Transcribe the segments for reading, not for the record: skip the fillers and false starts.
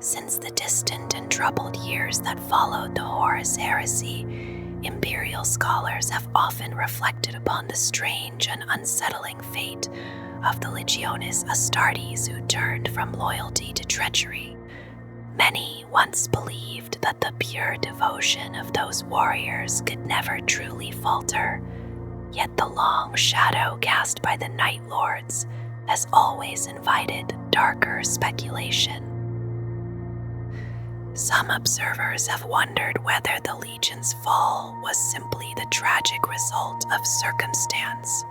Since the distant and troubled years that followed the Horus Heresy, Imperial scholars have often reflected upon the strange and unsettling fate of the Legionis Astartes who turned from loyalty to treachery. Many once believed that the pure devotion of those warriors could never truly falter, yet the long shadow cast by the Night Lords has always invited darker speculation. Some observers have wondered whether the Legion's fall was simply the tragic result of circumstance,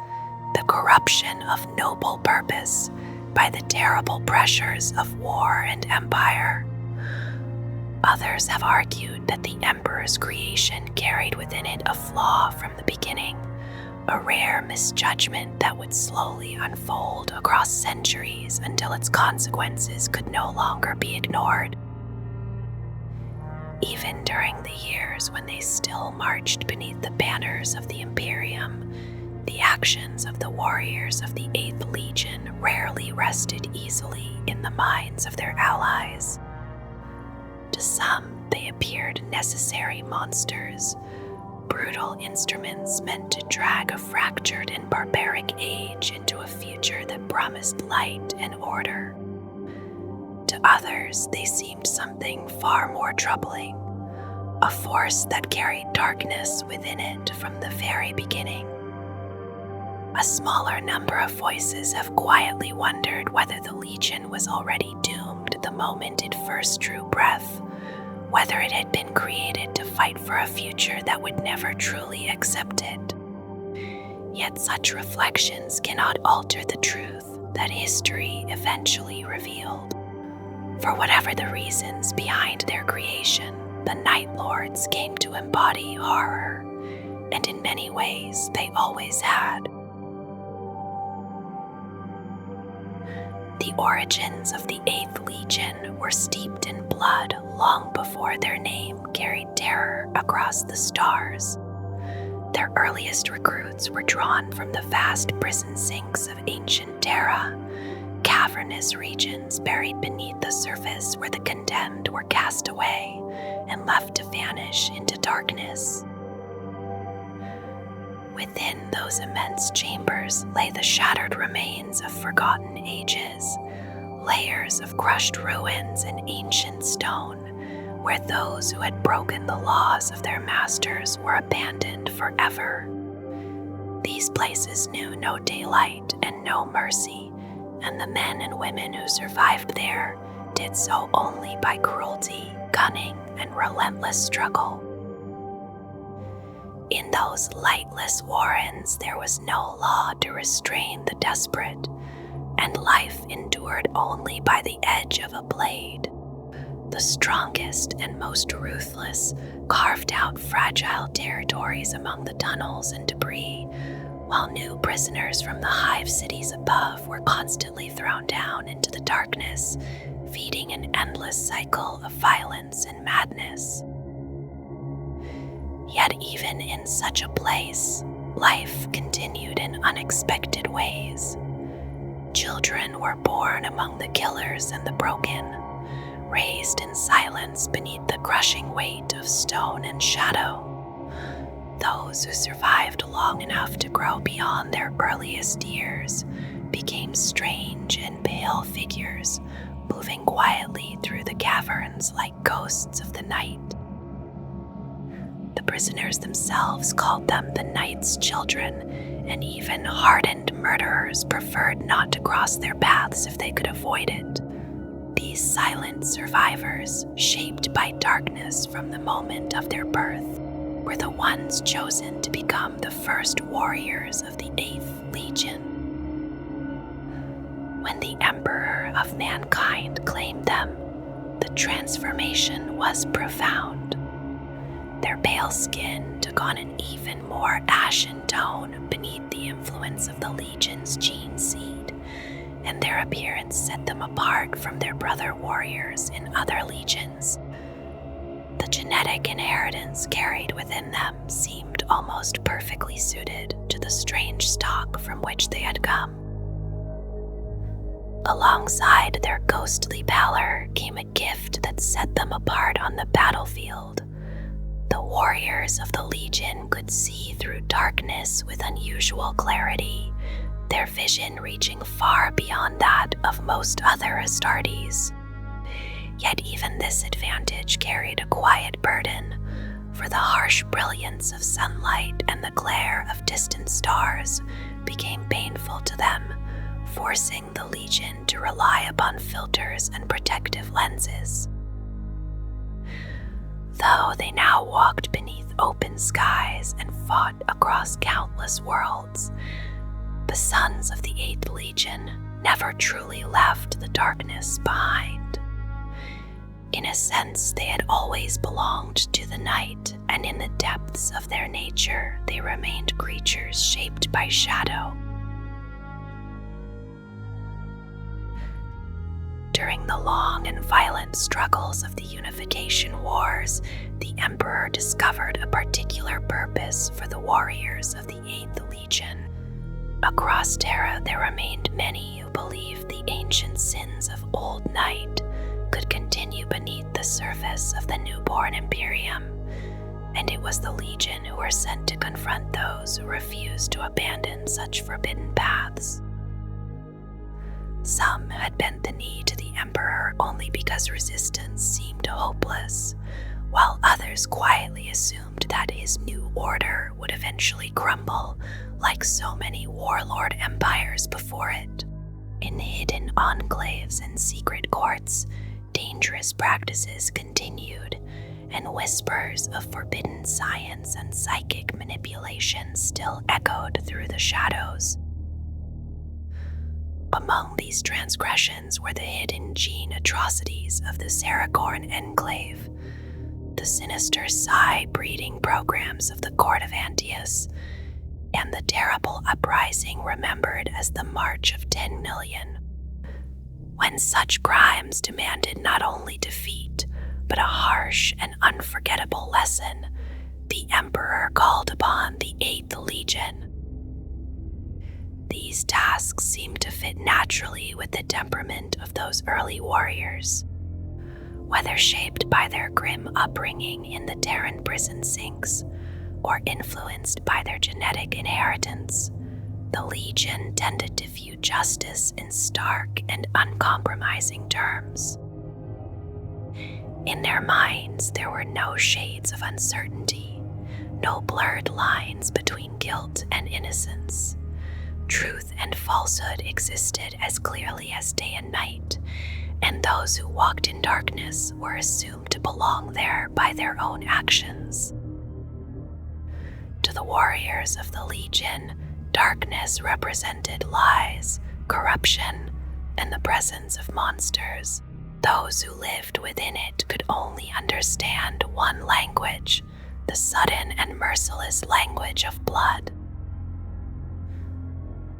the corruption of noble purpose by the terrible pressures of war and empire. Others have argued that the Emperor's creation carried within it a flaw from the beginning, a rare misjudgment that would slowly unfold across centuries until its consequences could no longer be ignored. Even during the years when they still marched beneath the banners of the Imperium, the actions of the warriors of the 8th Legion rarely rested easily in the minds of their allies. To some, they appeared necessary monsters, brutal instruments meant to drag a fractured and barbaric age into a future that promised light and order. To others, they seemed something far more troubling, a force that carried darkness within it from the very beginning. A smaller number of voices have quietly wondered whether the Legion was already doomed the moment it first drew breath, whether it had been created to fight for a future that would never truly accept it. Yet such reflections cannot alter the truth that history eventually revealed. For whatever the reasons behind their creation, the Night Lords came to embody horror, and in many ways they always had. The origins of the 8th Legion were steeped in blood long before their name carried terror across the stars. Their earliest recruits were drawn from the vast prison sinks of ancient Terra, cavernous regions buried beneath the surface where the condemned were cast away and left to vanish into darkness. Within those immense chambers lay the shattered remains of forgotten ages, layers of crushed ruins and ancient stone, where those who had broken the laws of their masters were abandoned forever. These places knew no daylight and no mercy, and the men and women who survived there did so only by cruelty, cunning, and relentless struggle. In those lightless warrens there was no law to restrain the desperate, and life endured only by the edge of a blade. The strongest and most ruthless carved out fragile territories among the tunnels and debris, while new prisoners from the hive cities above were constantly thrown down into the darkness, feeding an endless cycle of violence and madness. Yet even in such a place, life continued in unexpected ways. Children were born among the killers and the broken, raised in silence beneath the crushing weight of stone and shadow. Those who survived long enough to grow beyond their earliest years became strange and pale figures, moving quietly through the caverns like ghosts of the night. The prisoners themselves called them the Night's Children, and even hardened murderers preferred not to cross their paths if they could avoid it. These silent survivors, shaped by darkness from the moment of their birth, were the ones chosen to become the first warriors of the 8th Legion. When the Emperor of Mankind claimed them, the transformation was profound. Their pale skin took on an even more ashen tone beneath the influence of the Legion's gene seed, and their appearance set them apart from their brother warriors in other legions. The genetic inheritance carried within them seemed almost perfectly suited to the strange stock from which they had come. Alongside their ghostly pallor came a gift that would set them apart on the battlefield. The warriors of the Legion could see through darkness with unusual clarity, their vision reaching far beyond that of most other Astartes. Yet even this advantage carried a quiet burden, for the harsh brilliance of sunlight and the glare of distant stars became painful to them, forcing the Legion to rely upon filters and protective lenses. Though they now walked beneath open skies and fought across countless worlds, the sons of the 8th Legion never truly left the darkness behind. In a sense, they had always belonged to the night, and in the depths of their nature, they remained creatures shaped by shadow. During the long and violent struggles of the Unification Wars, the Emperor discovered a particular purpose for the warriors of the 8th Legion. Across Terra, there remained many who believed the ancient sins of Old Night could continue beneath the surface of the newborn Imperium, and it was the Legion who were sent to confront those who refused to abandon such forbidden paths. Some had bent the knee to the Emperor only because resistance seemed hopeless, while others quietly assumed that his new order would eventually crumble like so many warlord empires before it. In hidden enclaves and secret courts, dangerous practices continued, and whispers of forbidden science and psychic manipulation still echoed through the shadows. Among these transgressions were the hidden gene atrocities of the Saragorn Enclave, the sinister psi-breeding programs of the court of Antius, and the terrible uprising remembered as the March of 10 Million. When such crimes demanded not only defeat, but a harsh and unforgettable lesson, the Emperor called upon the 8th Legion. These tasks seemed to fit naturally with the temperament of those early warriors. Whether shaped by their grim upbringing in the Terran prison sinks, or influenced by their genetic inheritance, the Legion tended to view justice in stark and uncompromising terms. In their minds, there were no shades of uncertainty, no blurred lines between guilt and innocence. Truth and falsehood existed as clearly as day and night, and those who walked in darkness were assumed to belong there by their own actions. To the warriors of the Legion, darkness represented lies, corruption, and the presence of monsters. Those who lived within it could only understand one language, the sudden and merciless language of blood.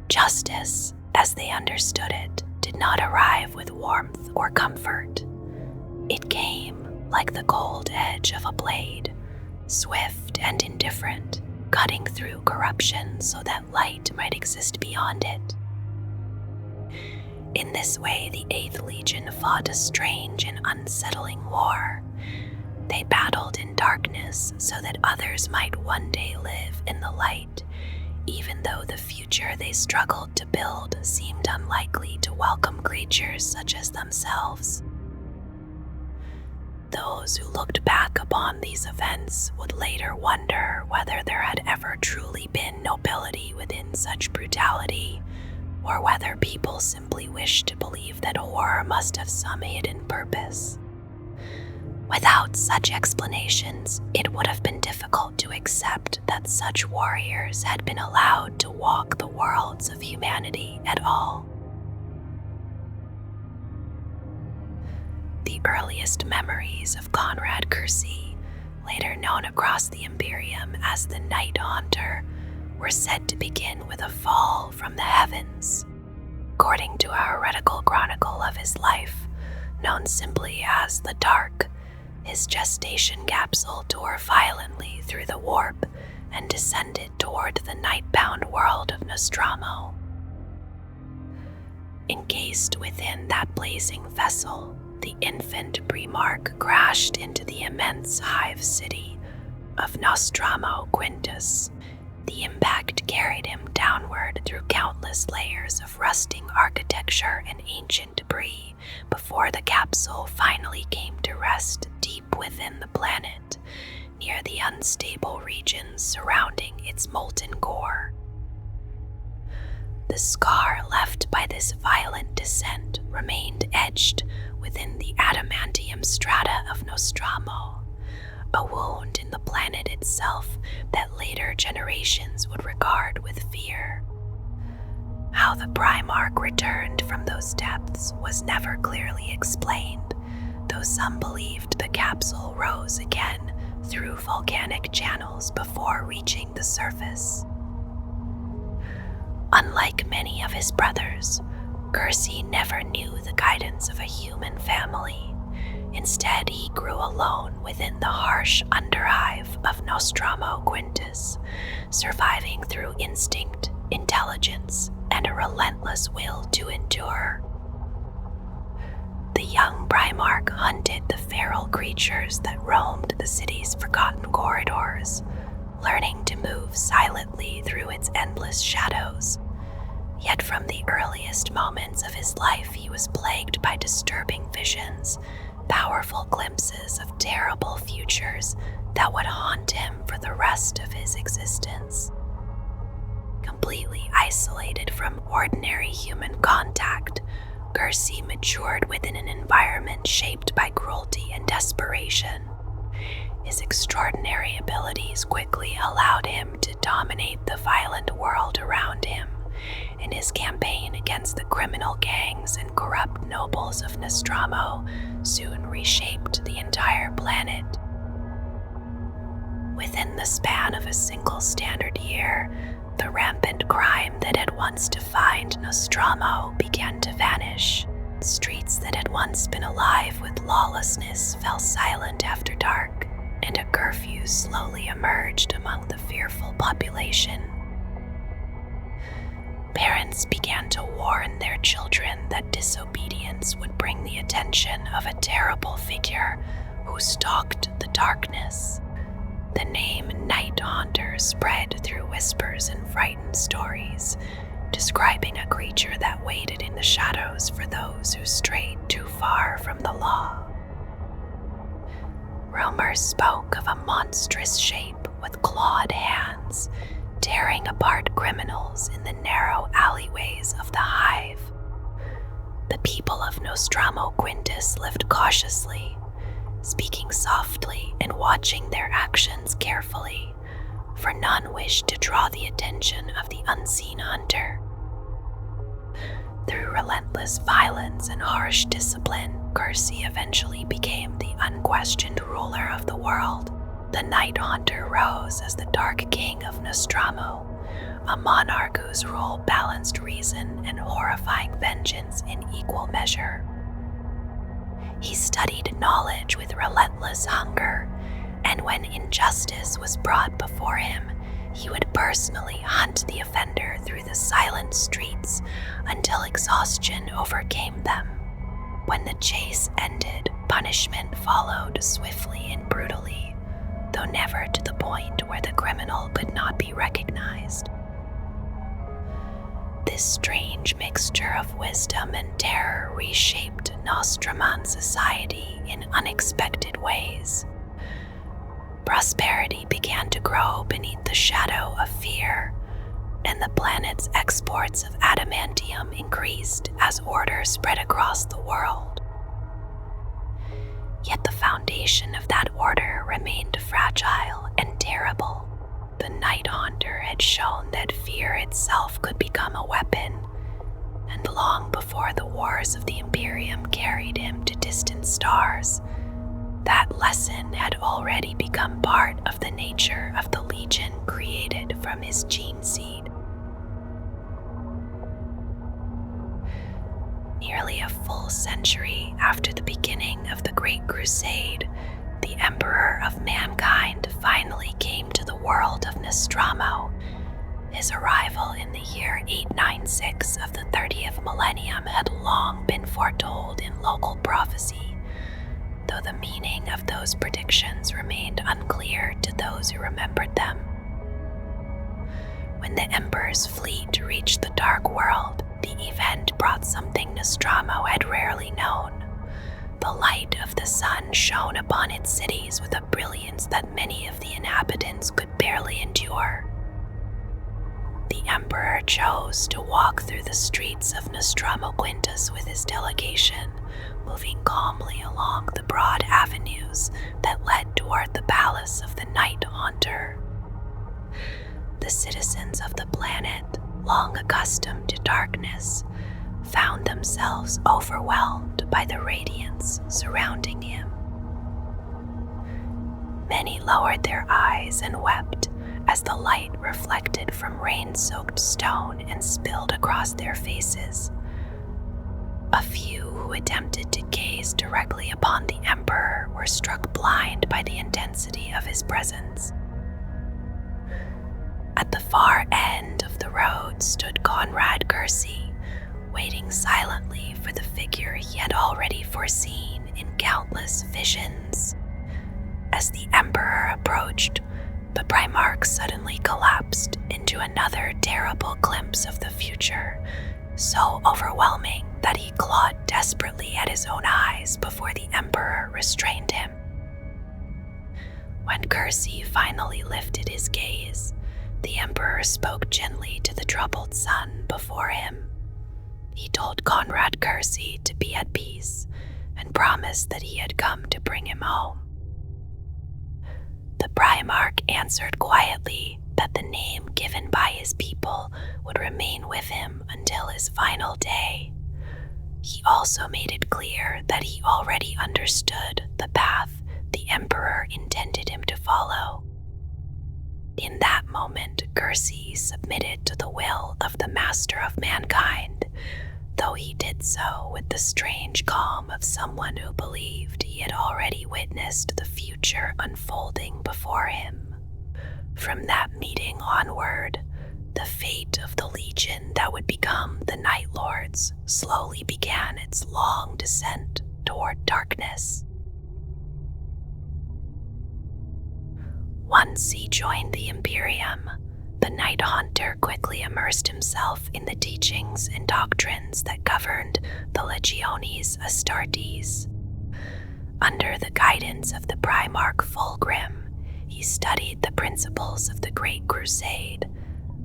Justice, as they understood it, did not arrive with warmth or comfort. It came like the cold edge of a blade, swift and indifferent, cutting through corruption so that light might exist beyond it. In this way, the 8th Legion fought a strange and unsettling war. They battled in darkness so that others might one day live in the light, even though the future they struggled to build seemed unlikely to welcome creatures such as themselves. Those who looked back upon these events would later wonder whether there had ever truly been nobility within such brutality, or whether people simply wished to believe that horror must have some hidden purpose. Without such explanations, it would have been difficult to accept that such warriors had been allowed to walk the worlds of humanity at all. The earliest memories of Konrad Curze, later known across the Imperium as the Night Haunter, were said to begin with a fall from the heavens. According to a heretical chronicle of his life, known simply as the Dark, his gestation capsule tore violently through the warp and descended toward the night-bound world of Nostramo. Encased within that blazing vessel, the infant Primarch crashed into the immense hive city of Nostramo Quintus. The impact carried him downward through countless layers of rusting architecture and ancient debris before the capsule finally came to rest deep within the planet, near the unstable regions surrounding its molten core. The scar left by this violent descent remained etched within the adamantium strata of Nostramo, a wound in the planet itself that later generations would regard with fear. How the Primarch returned from those depths was never clearly explained, though some believed the capsule rose again through volcanic channels before reaching the surface. Unlike many of his brothers, Curze never knew the guidance of a human family. Instead, he grew alone within the harsh underhive of Nostramo Quintus, surviving through instinct, intelligence, and a relentless will to endure. The young Primarch hunted the feral creatures that roamed the city's forgotten corridors, learning to move silently through its endless shadows. Yet from the earliest moments of his life, he was plagued by disturbing visions, powerful glimpses of terrible futures that would haunt him for the rest of his existence. Completely isolated from ordinary human contact, Curze matured within an environment shaped by cruelty and desperation. His extraordinary abilities quickly allowed him to dominate the violent world around him, and his campaign against the criminal gangs and corrupt nobles of Nostramo soon reshaped the entire planet. Within the span of a single standard year, the rampant crime that had once defined Nostramo began to vanish. Streets that had once been alive with lawlessness fell silent after dark, and a curfew slowly emerged among the fearful population. Parents began to warn their children that disobedience would bring the attention of a terrible figure who stalked the darkness. The name Night Haunter spread through whispers and frightened stories, describing a creature that waited in the shadows for those who strayed too far from the law. Rumors spoke of a monstrous shape with clawed hands, tearing apart criminals in the narrow alleyways of the hive. The people of Nostramo Quintus lived cautiously, speaking softly and watching their actions carefully, for none wished to draw the attention of the unseen hunter. Through relentless violence and harsh discipline, Curze eventually became the unquestioned ruler of the world. The Night Haunter rose as the Dark King of Nostramo, a monarch whose rule balanced reason and horrifying vengeance in equal measure. He studied knowledge with relentless hunger, and when injustice was brought before him, he would personally hunt the offender through the silent streets until exhaustion overcame them. When the chase ended, punishment followed swiftly and brutally, though never to the point where the criminal could not be recognized. This strange mixture of wisdom and terror reshaped Nostraman society in unexpected ways. Prosperity began to grow beneath the shadow of fear, and the planet's exports of adamantium increased as order spread across the world. Yet the foundation of that order remained fragile and terrible. The Night Haunter had shown that fear itself could become a weapon, and long before the wars of the Imperium carried him to distant stars, that lesson had already become part of the nature of the Legion created from his gene seed. Nearly a full century after the beginning of the Great Crusade, the Emperor of Mankind finally came to the world of Nostramo. His arrival in the year 896 of the 30th millennium had long been foretold in local prophecy, the meaning of those predictions remained unclear to those who remembered them. When the Emperor's fleet reached the Dark World, the event brought something Nostramo had rarely known. The light of the sun shone upon its cities with a brilliance that many of the inhabitants could barely endure. The Emperor chose to walk through the streets of Nostramo Quintus with his delegation, moving calmly along the broad avenues that led toward the palace of the Night Haunter. The citizens of the planet, long accustomed to darkness, found themselves overwhelmed by the radiance surrounding him. Many lowered their eyes and wept as the light reflected from rain-soaked stone and spilled across their faces. A few who attempted to gaze directly upon the Emperor were struck blind by the intensity of his presence. At the far end of the road stood Konrad Curze, waiting silently for the figure he had already foreseen in countless visions. As the Emperor approached, the Primarchs suddenly collapsed into another terrible glimpse of the future, so overwhelming that he clawed desperately at his own eyes before the Emperor restrained him. When Curze finally lifted his gaze, the Emperor spoke gently to the troubled sun before him. He told Konrad Curze to be at peace and promised that he had come to bring him home. The Primarch answered quietly that the name given by his people would remain with him until his final day. He also made it clear that he already understood the path the Emperor intended him to follow. In that moment, Curze submitted to the will of the Master of Mankind, though he did so with the strange calm of someone who believed he had already witnessed the future unfolding before him. From that meeting onward, the fate of the legion that would become the Night Lords slowly began its long descent toward darkness. Once he joined the Imperium, the Night Haunter quickly immersed himself in the teachings and doctrines that governed the Legiones Astartes. Under the guidance of the Primarch Fulgrim, he studied the principles of the Great Crusade,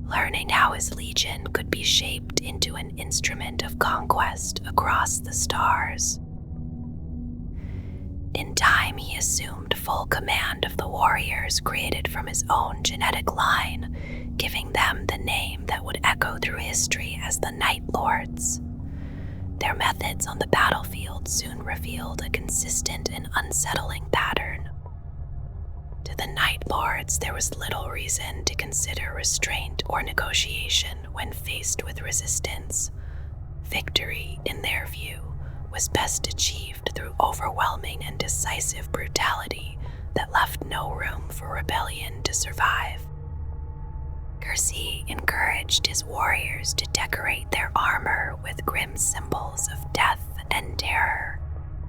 learning how his legion could be shaped into an instrument of conquest across the stars. In time, he assumed full command of the warriors created from his own genetic line, giving them the name that would echo through history as the Night Lords. Their methods on the battlefield soon revealed a consistent and unsettling pattern. To the Night Lords, there was little reason to consider restraint or negotiation when faced with resistance. Victory, in their view, was best achieved through overwhelming and decisive brutality that left no room for rebellion to survive. Curze encouraged his warriors to decorate their armor with grim symbols of death and terror.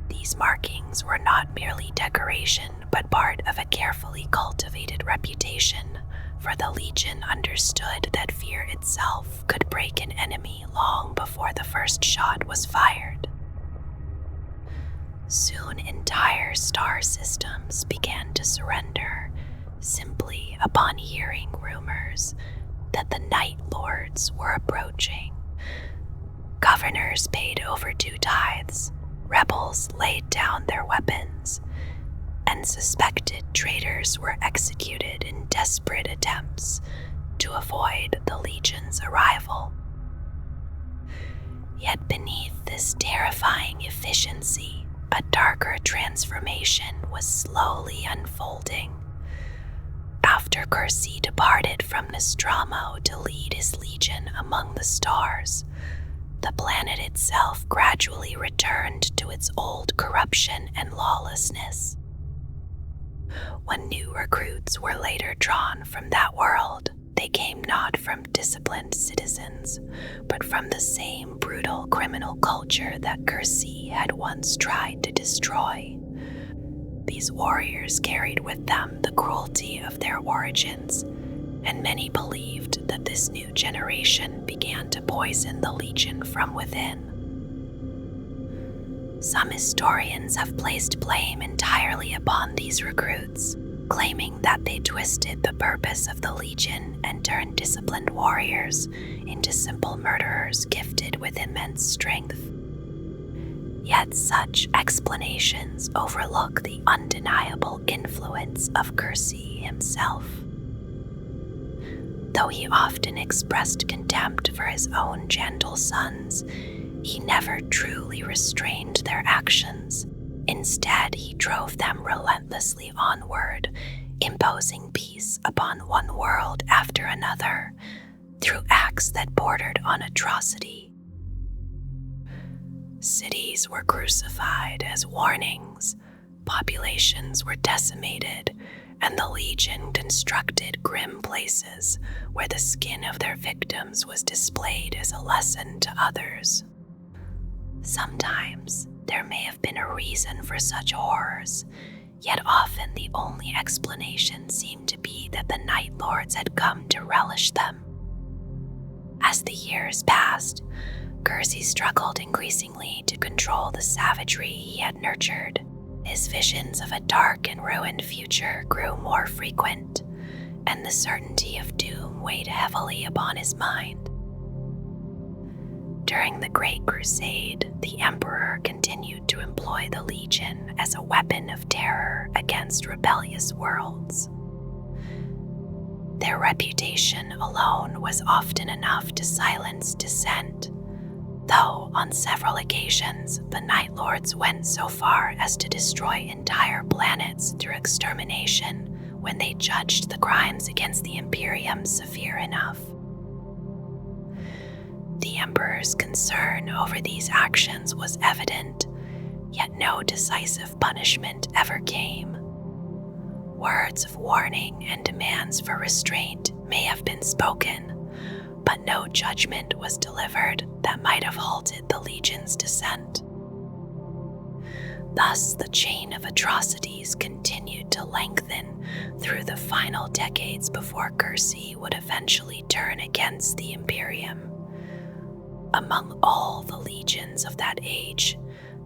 These markings were not merely decoration, but part of a carefully cultivated reputation, for the Legion understood that fear itself could break an enemy long before the first shot was fired. Soon entire star systems began to surrender, simply upon hearing rumors that the Night Lords were approaching. Governors paid overdue tithes, rebels laid down their weapons, and suspected traitors were executed in desperate attempts to avoid the Legion's arrival. Yet beneath this terrifying efficiency, a darker transformation was slowly unfolding. After Curze departed from Nostramo to lead his legion among the stars, the planet itself gradually returned to its old corruption and lawlessness. When new recruits were later drawn from that world, they came not from disciplined citizens, but from the same brutal criminal culture that Curze had once tried to destroy. these warriors carried with them the cruelty of their origins, and many believed that this new generation began to poison the Legion from within. Some historians have placed blame entirely upon these recruits, claiming that they twisted the purpose of the Legion and turned disciplined warriors into simple murderers gifted with immense strength. Yet such explanations overlook the undeniable influence of Curze himself. Though he often expressed contempt for his own gentle sons, he never truly restrained their actions. Instead, he drove them relentlessly onward, imposing peace upon one world after another, through acts that bordered on atrocity. Cities were crucified as warnings, populations were decimated, and the Legion constructed grim places where the skin of their victims was displayed as a lesson to others. Sometimes there may have been a reason for such horrors, yet often the only explanation seemed to be that the Night Lords had come to relish them. As the years passed, Curze struggled increasingly to control the savagery he had nurtured. His visions of a dark and ruined future grew more frequent, and the certainty of doom weighed heavily upon his mind. During the Great Crusade, the Emperor continued to employ the Legion as a weapon of terror against rebellious worlds. Their reputation alone was often enough to silence dissent, though on several occasions the Night Lords went so far as to destroy entire planets through extermination when they judged the crimes against the Imperium severe enough. The Emperor's concern over these actions was evident, yet no decisive punishment ever came. Words of warning and demands for restraint may have been spoken, but no judgment was delivered that might have halted the Legion's descent. Thus, the chain of atrocities continued to lengthen through the final decades before Curze would eventually turn against the Imperium. Among all the legions of that age,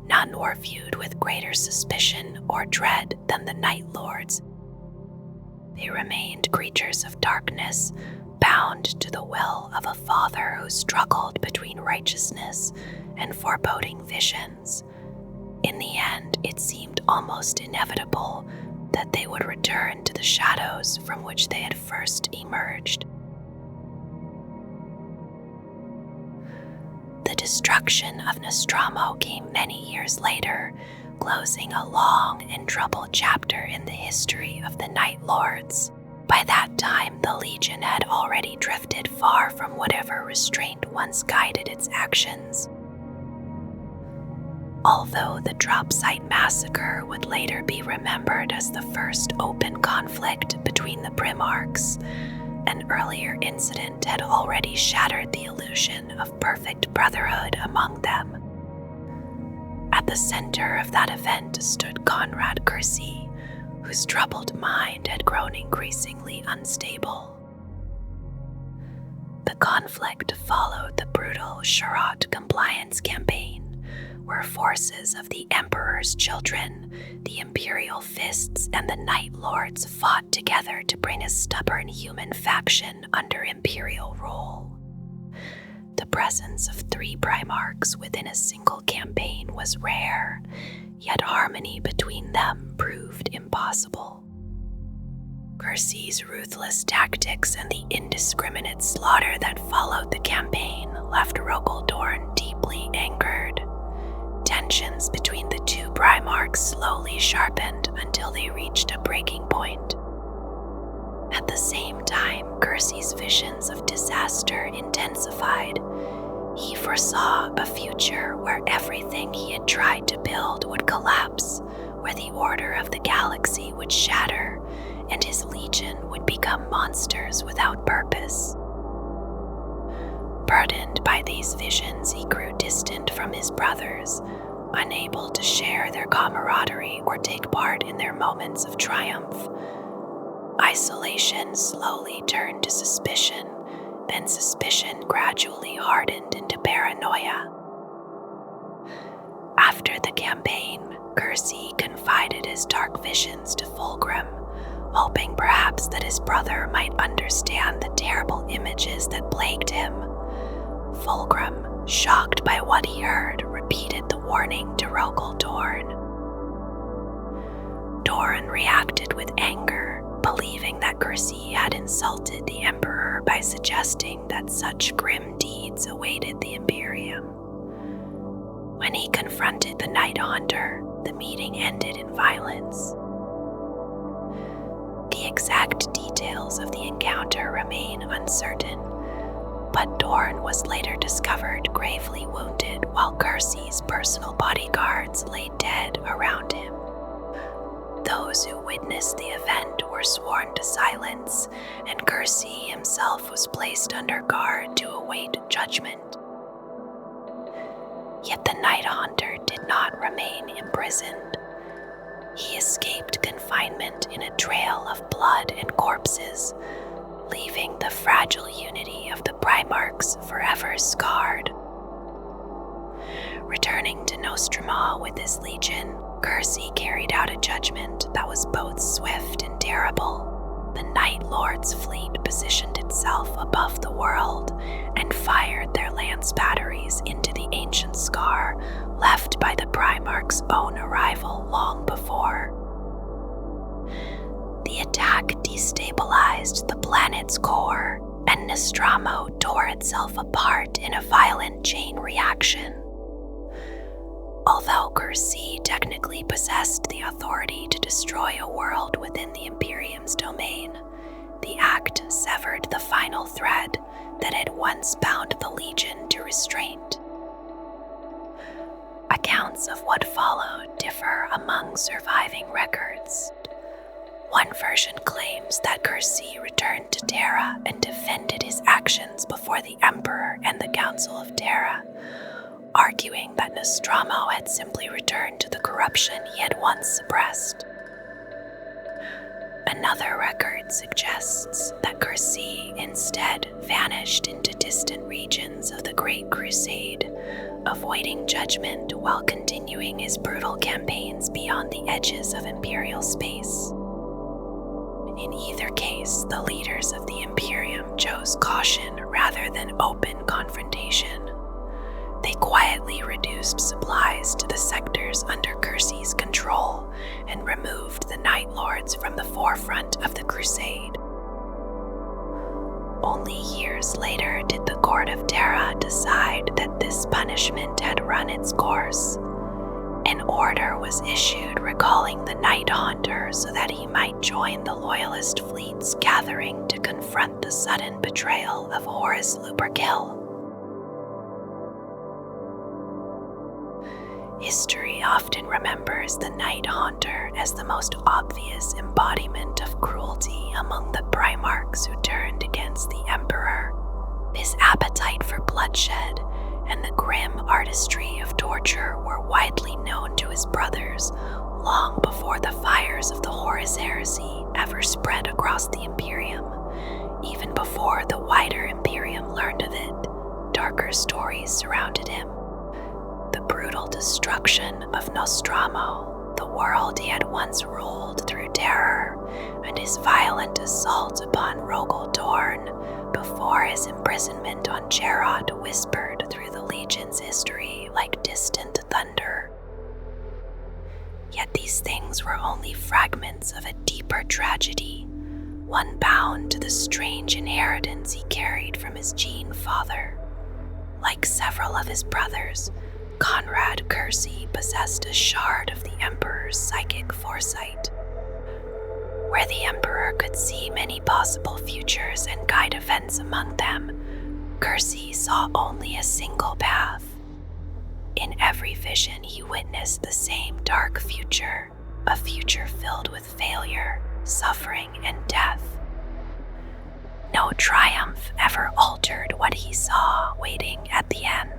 none were viewed with greater suspicion or dread than the Night Lords. They remained creatures of darkness, bound to the will of a father who struggled between righteousness and foreboding visions. In the end, it seemed almost inevitable that they would return to the shadows from which they had first emerged. The destruction of Nostramo came many years later, closing a long and troubled chapter in the history of the Night Lords. By that time, the Legion had already drifted far from whatever restraint once guided its actions. Although the drop site massacre would later be remembered as the first open conflict between the Primarchs, an earlier incident had already shattered the illusion of perfect brotherhood among them. At the center of that event stood Konrad Curze, whose troubled mind had grown increasingly unstable. The conflict followed the brutal Sherrod compliance campaign, where forces of the Emperor's children, the Imperial Fists, and the Night Lords fought together to bring a stubborn human faction under Imperial rule. The presence of 3 Primarchs within a single campaign was rare, yet harmony between them proved impossible. Curze's ruthless tactics and the indiscriminate slaughter that followed the campaign left Rogeldorn deeply angered. Tensions between the 2 Primarchs slowly sharpened until they reached a breaking point. At the same time, Curze's visions of disaster intensified. He foresaw a future where everything he had tried to build would collapse, where the order of the galaxy would shatter, and his legion would become monsters without purpose. Burdened by these visions, he grew distant from his brothers, Unable to share their camaraderie or take part in their moments of triumph, isolation slowly turned to suspicion, then suspicion gradually hardened into paranoia. After the campaign, Curze confided his dark visions to Fulgrim, hoping perhaps that his brother might understand the terrible images that plagued him. Fulgrim, shocked by what he heard, repeated the warning to Rogel Dorn. Dorn reacted with anger, believing that Curze had insulted the Emperor by suggesting that such grim deeds awaited the Imperium. When he confronted the Night Haunter, the meeting ended in violence. The exact details of the encounter remain uncertain, but Dorn was later discovered gravely wounded while Curze's personal bodyguards lay dead around him. Those who witnessed the event were sworn to silence, and Curze himself was placed under guard to await judgment. Yet the Night Haunter did not remain imprisoned. He escaped confinement in a trail of blood and corpses, leaving the fragile unity of the Primarchs forever scarred. Returning to Nostramo with his legion, Curze carried out a judgment that was both swift and terrible. The Night Lord's fleet positioned itself above the world and fired their lance batteries into the ancient scar left by the Primarch's own arrival long before. The attack destabilized the planet's core, and Nostramo tore itself apart in a violent chain reaction. Although Curze technically possessed the authority to destroy a world within the Imperium's domain, the act severed the final thread that had once bound the Legion to restraint. Accounts of what followed differ among surviving records. One version claims that Curze returned to Terra and defended his actions before the Emperor and the Council of Terra, arguing that Nostramo had simply returned to the corruption he had once suppressed. Another record suggests that Curze instead vanished into distant regions of the Great Crusade, avoiding judgment while continuing his brutal campaigns beyond the edges of Imperial space. In either case, the leaders of the Imperium chose caution rather than open confrontation. They quietly reduced supplies to the sectors under Curze's control and removed the Night Lords from the forefront of the Crusade. Only years later did the Court of Terra decide that this punishment had run its course. An order was issued recalling the Night Haunter so that he might join the Loyalist fleets gathering to confront the sudden betrayal of Horus Heresy. History often remembers the Night Haunter as the most obvious embodiment of cruelty among the Primarchs who turned against the Emperor. His appetite for bloodshed and the grim artistry of torture were widely known to his brothers long before the fires of the Horus Heresy ever spread across the Imperium. Even before the wider Imperium learned of it, darker stories surrounded him. The brutal destruction of Nostramo, the world he had once ruled through terror, and his violent assault upon Rogel Dorn before his imprisonment on Gerod whispered through the Legion's history like distant thunder. Yet these things were only fragments of a deeper tragedy, one bound to the strange inheritance he carried from his Gene father. Like several of his brothers, Konrad Curze possessed a shard of the Emperor's psychic foresight. Where the Emperor could see many possible futures and guide events among them, Curze saw only a single path. In every vision he witnessed the same dark future, a future filled with failure, suffering, and death. No triumph ever altered what he saw waiting at the end.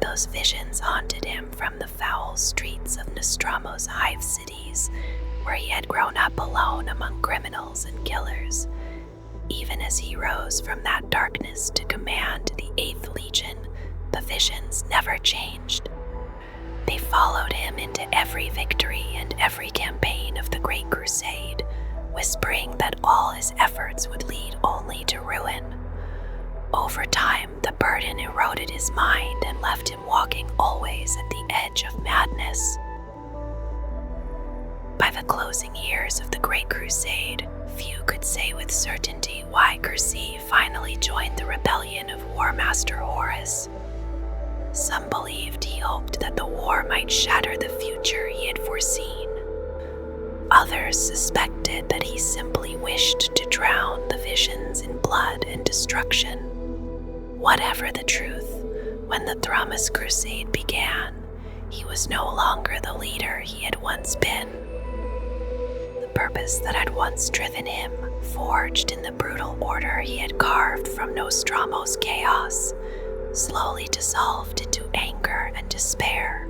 Those visions haunted him from the foul streets of Nostramo's hive cities, where he had grown up alone among criminals and killers. Even as he rose from that darkness to command the 8th Legion, the visions never changed. They followed him into every victory and every campaign of the Great Crusade, whispering that all his efforts would lead only to ruin. Over time, the burden eroded his mind and left him walking always at the edge of madness. By the closing years of the Great Crusade, few could say with certainty why Curze finally joined the rebellion of War Master Horus. Some believed he hoped that the war might shatter the future he had foreseen. Others suspected that he simply wished to drown the visions in blood and destruction. Whatever the truth, when the Thramas Crusade began, he was no longer the leader he had once been. The purpose that had once driven him, forged in the brutal order he had carved from Nostramo's chaos, slowly dissolved into anger and despair.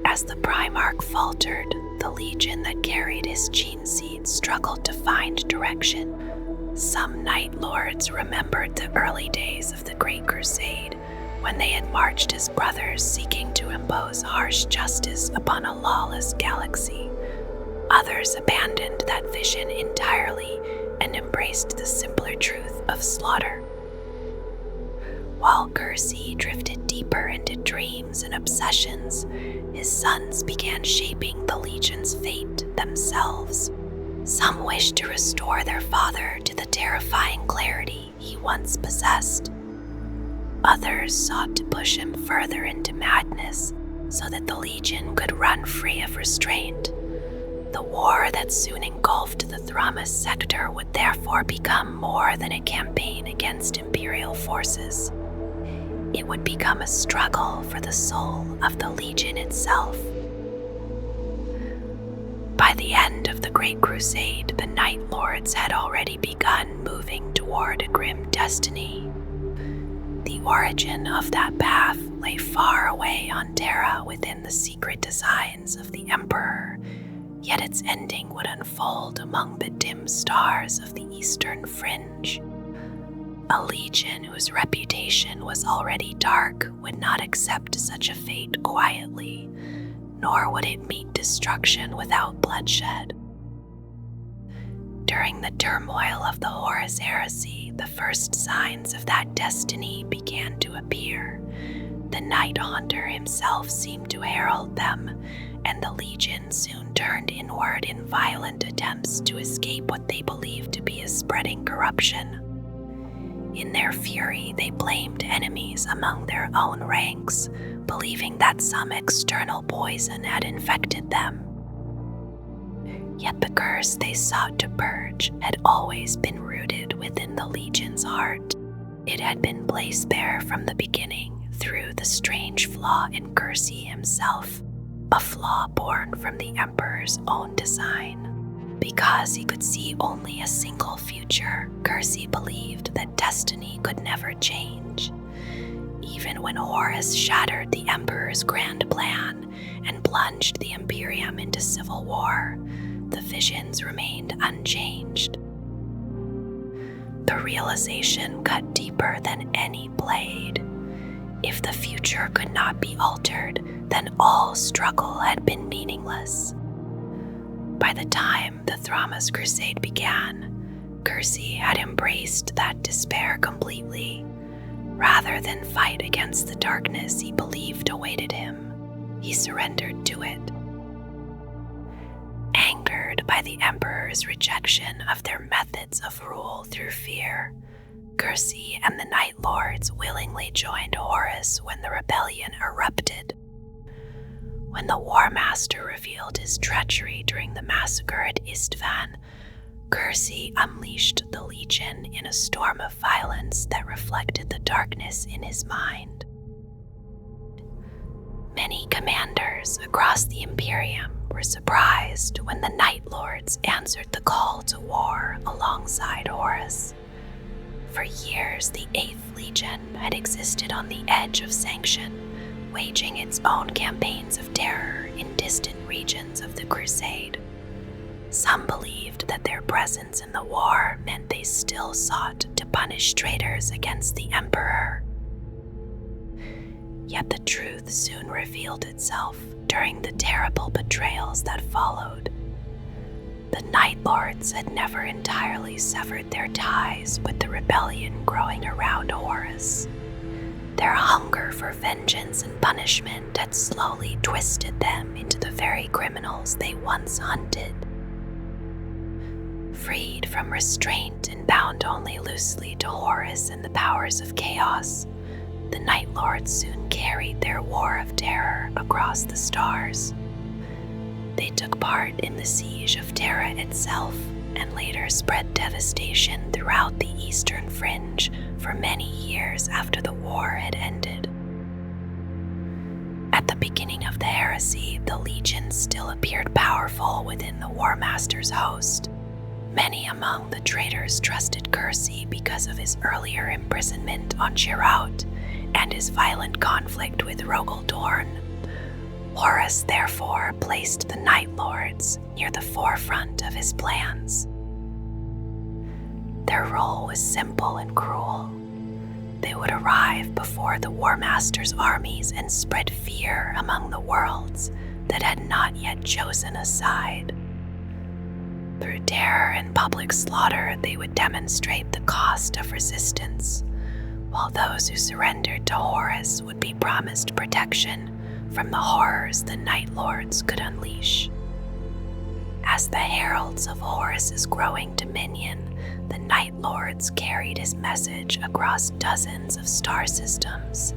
As the Primarch faltered, the legion that carried his gene seed struggled to find direction. Some Night Lords remembered the early days of the Great Crusade, when they had marched as brothers seeking to impose harsh justice upon a lawless galaxy. Others abandoned that vision entirely and embraced the simpler truth of slaughter. While Curze drifted deeper into dreams and obsessions, his sons began shaping the Legion's fate themselves. Some wished to restore their father to the terrifying clarity he once possessed. Others sought to push him further into madness so that the Legion could run free of restraint. The war that soon engulfed the Thramas sector would therefore become more than a campaign against Imperial forces. It would become a struggle for the soul of the Legion itself. By the end of the Great Crusade, the Night Lords had already begun moving toward a grim destiny. The origin of that path lay far away on Terra within the secret designs of the Emperor, yet its ending would unfold among the dim stars of the Eastern Fringe. A legion whose reputation was already dark would not accept such a fate quietly, nor would it meet destruction without bloodshed. During the turmoil of the Horus Heresy, the first signs of that destiny began to appear. The Night Haunter himself seemed to herald them, and the Legion soon turned inward in violent attempts to escape what they believed to be a spreading corruption. In their fury, they blamed enemies among their own ranks, believing that some external poison had infected them. Yet the curse they sought to purge had always been rooted within the Legion's heart. It had been placed there from the beginning through the strange flaw in Curze himself, a flaw born from the Emperor's own design. Because he could see only a single future, Curze believed that destiny could never change. Even when Horus shattered the Emperor's grand plan and plunged the Imperium into civil war, the visions remained unchanged. The realization cut deeper than any blade. If the future could not be altered, then all struggle had been meaningless. By the time the Thramas Crusade began, Curze had embraced that despair completely. Rather than fight against the darkness he believed awaited him, he surrendered to it. Angered by the Emperor's rejection of their methods of rule through fear, Curze and the Night Lords willingly joined Horus when the rebellion erupted. When the War Master revealed his treachery during the massacre at Istvan, Curze unleashed the Legion in a storm of violence that reflected the darkness in his mind. Many commanders across the Imperium were surprised when the Night Lords answered the call to war alongside Horus. For years, the 8th Legion had existed on the edge of sanction, waging its own campaigns of terror in distant regions of the Crusade. Some believed that their presence in the war meant they still sought to punish traitors against the Emperor. Yet the truth soon revealed itself during the terrible betrayals that followed. The Night Lords had never entirely severed their ties with the rebellion growing around Horus. Their hunger for vengeance and punishment had slowly twisted them into the very criminals they once hunted. Freed from restraint and bound only loosely to Horus and the powers of chaos, the Night Lords soon carried their war of terror across the stars. They took part in the siege of Terra itself and later spread devastation throughout the eastern fringe for many years after the war had ended. At the beginning of the heresy, the Legion still appeared powerful within the War Master's host. Many among the traitors trusted Curze because of his earlier imprisonment on Shiraut and his violent conflict with Rogel Dorn. Horus therefore placed the Night Lords near the forefront of his plans. Their role was simple and cruel. They would arrive before the War Master's armies and spread fear among the worlds that had not yet chosen a side. Through terror and public slaughter, they would demonstrate the cost of resistance, while those who surrendered to Horus would be promised protection from the horrors the Night Lords could unleash. As the heralds of Horus's growing dominion, the Night Lords carried his message across dozens of star systems.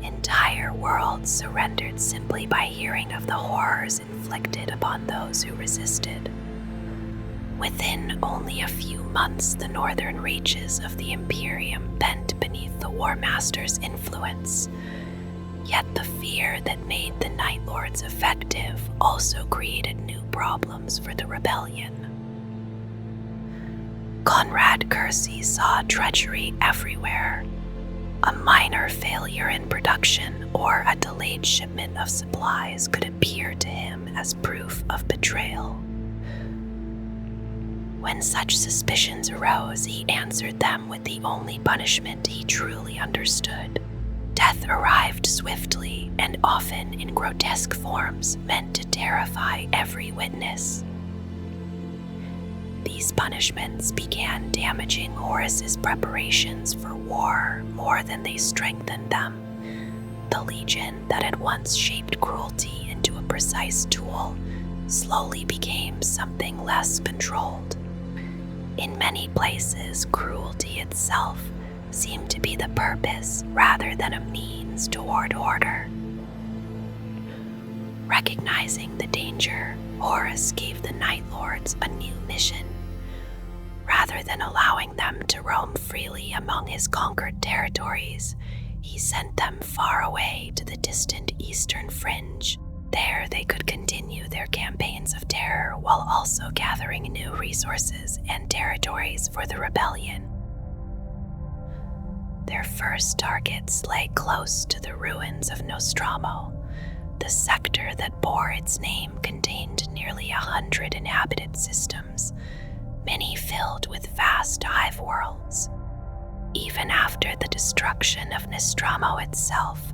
Entire worlds surrendered simply by hearing of the horrors inflicted upon those who resisted. Within only a few months, the northern reaches of the Imperium bent beneath the War Master's influence. Yet the fear that made the Night Lords effective also created new problems for the rebellion. Konrad Curze saw treachery everywhere. A minor failure in production or a delayed shipment of supplies could appear to him as proof of betrayal. When such suspicions arose, he answered them with the only punishment he truly understood. Death arrived swiftly and often in grotesque forms meant to terrify every witness. These punishments began damaging Horus's preparations for war more than they strengthened them. The Legion that had once shaped cruelty into a precise tool slowly became something less controlled. In many places, cruelty itself seemed to be the purpose rather than a means toward order. Recognizing the danger, Horus gave the Night Lords a new mission. Rather than allowing them to roam freely among his conquered territories, he sent them far away to the distant eastern fringe. There they could continue their campaigns of terror while also gathering new resources and territories for the rebellion. Their first targets lay close to the ruins of Nostramo. The sector that bore its name contained nearly 100 inhabited systems, many filled with vast hive worlds. Even after the destruction of Nostramo itself,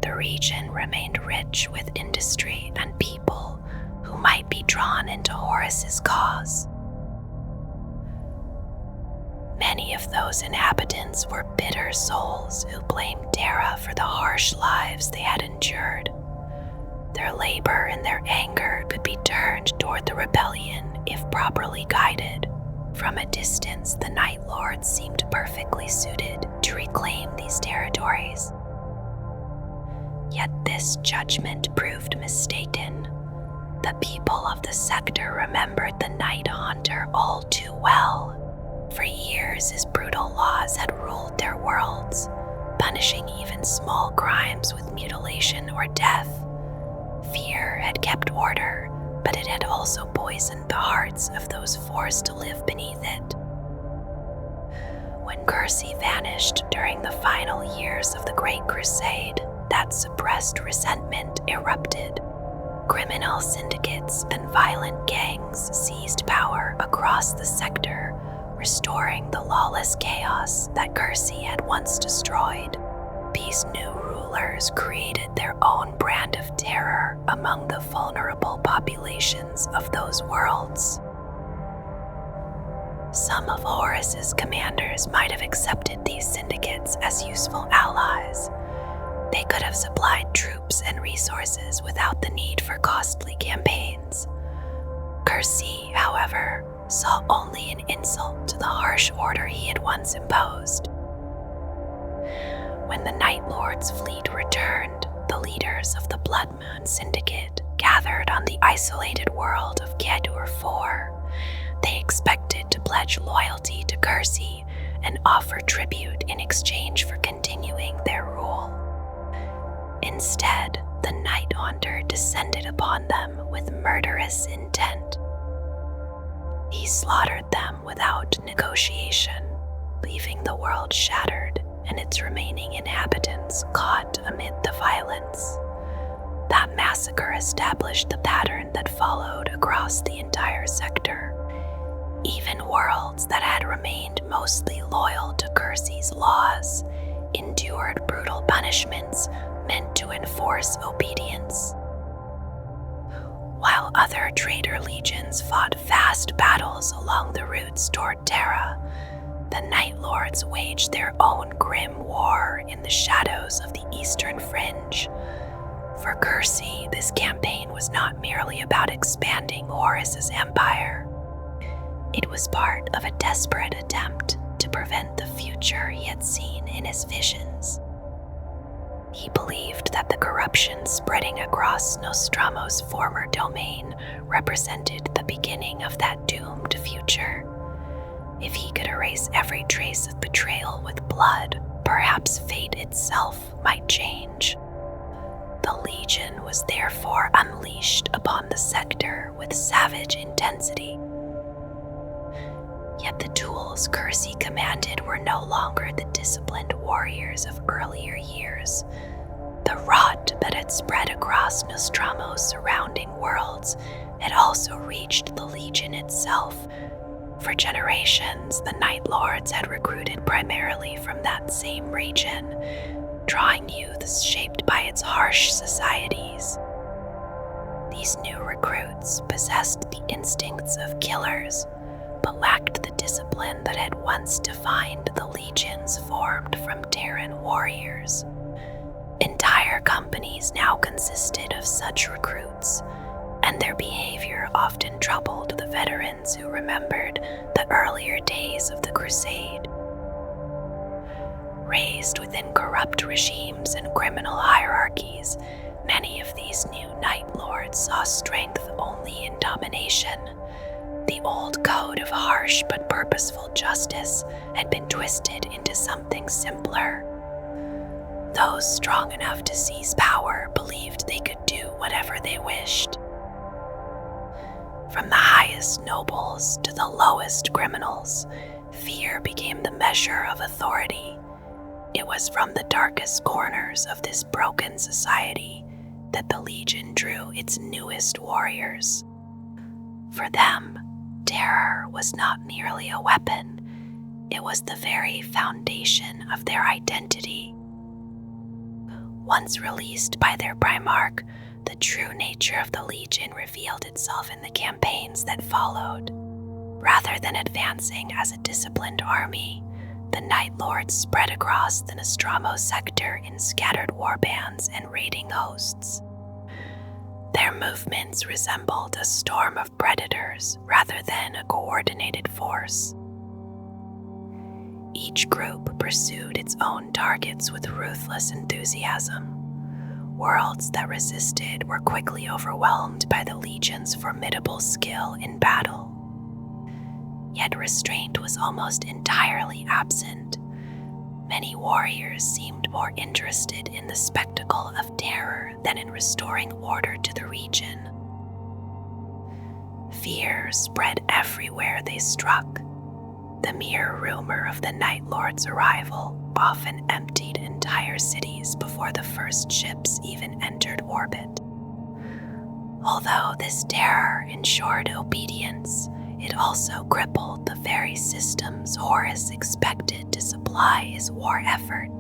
the region remained rich with industry and people who might be drawn into Horus's cause. Many of those inhabitants were bitter souls who blamed Terra for the harsh lives they had endured. Their labor and their anger could be turned toward the rebellion if properly guided. From a distance, the Night Lords seemed perfectly suited to reclaim these territories. Yet this judgment proved mistaken. The people of the sector remembered the Night Haunter all too well. For years, his brutal laws had ruled their worlds, punishing even small crimes with mutilation or death. Fear had kept order, but it had also poisoned the hearts of those forced to live beneath it. When Curze vanished during the final years of the Great Crusade, that suppressed resentment erupted. Criminal syndicates and violent gangs seized power across the sector, restoring the lawless chaos that Curze had once destroyed. These new rulers created their own brand of terror among the vulnerable populations of those worlds. Some of Horus's commanders might have accepted these syndicates as useful allies. They could have supplied troops and resources without the need for costly campaigns. Curze, however, saw only an insult to the harsh order he had once imposed. When the Night Lord's fleet returned, the leaders of the Blood Moon Syndicate gathered on the isolated world of Kedur IV. They expected to pledge loyalty to Curze and offer tribute in exchange for continuing their rule. Instead, the Night Haunter descended upon them with murderous intent. He slaughtered them without negotiation, leaving the world shattered and its remaining inhabitants caught amid the violence. That massacre established the pattern that followed across the entire sector. Even worlds that had remained mostly loyal to Curze's laws endured brutal punishments meant to enforce obedience. While other traitor legions fought vast battles along the routes toward Terra, the Night Lords waged their own grim war in the shadows of the Eastern Fringe. For Curze, this campaign was not merely about expanding Horus's empire. It was part of a desperate attempt to prevent the future he had seen in his visions. He believed that the corruption spreading across Nostramo's former domain represented the beginning of that doomed future. If he could erase every trace of betrayal with blood, perhaps fate itself might change. The Legion was therefore unleashed upon the sector with savage intensity. Yet the tools Curze commanded were no longer the disciplined warriors of earlier years. The rot that had spread across Nostramo's surrounding worlds had also reached the Legion itself. For generations, the Night Lords had recruited primarily from that same region, drawing youths shaped by its harsh societies. These new recruits possessed the instincts of killers, but lacked the discipline that had once defined the legions formed from Terran warriors. Entire companies now consisted of such recruits, and their behavior often troubled the veterans who remembered the earlier days of the Crusade. Raised within corrupt regimes and criminal hierarchies, many of these new Night Lords saw strength only in domination. The old code of harsh but purposeful justice had been twisted into something simpler. Those strong enough to seize power believed they could do whatever they wished. From the highest nobles to the lowest criminals, fear became the measure of authority. It was from the darkest corners of this broken society that the Legion drew its newest warriors. For them, terror was not merely a weapon, it was the very foundation of their identity. Once released by their Primarch, the true nature of the Legion revealed itself in the campaigns that followed. Rather than advancing as a disciplined army, the Night Lords spread across the Nostramo sector in scattered warbands and raiding hosts. Their movements resembled a storm of predators rather than a coordinated force. Each group pursued its own targets with ruthless enthusiasm. Worlds that resisted were quickly overwhelmed by the Legion's formidable skill in battle. Yet restraint was almost entirely absent. Many warriors seemed more interested in the spectacle of terror than in restoring order to the region. Fear spread everywhere they struck. The mere rumor of the Night Lord's arrival often emptied entire cities before the first ships even entered orbit. Although this terror ensured obedience, it also crippled the very systems Horus expected to supply his war effort.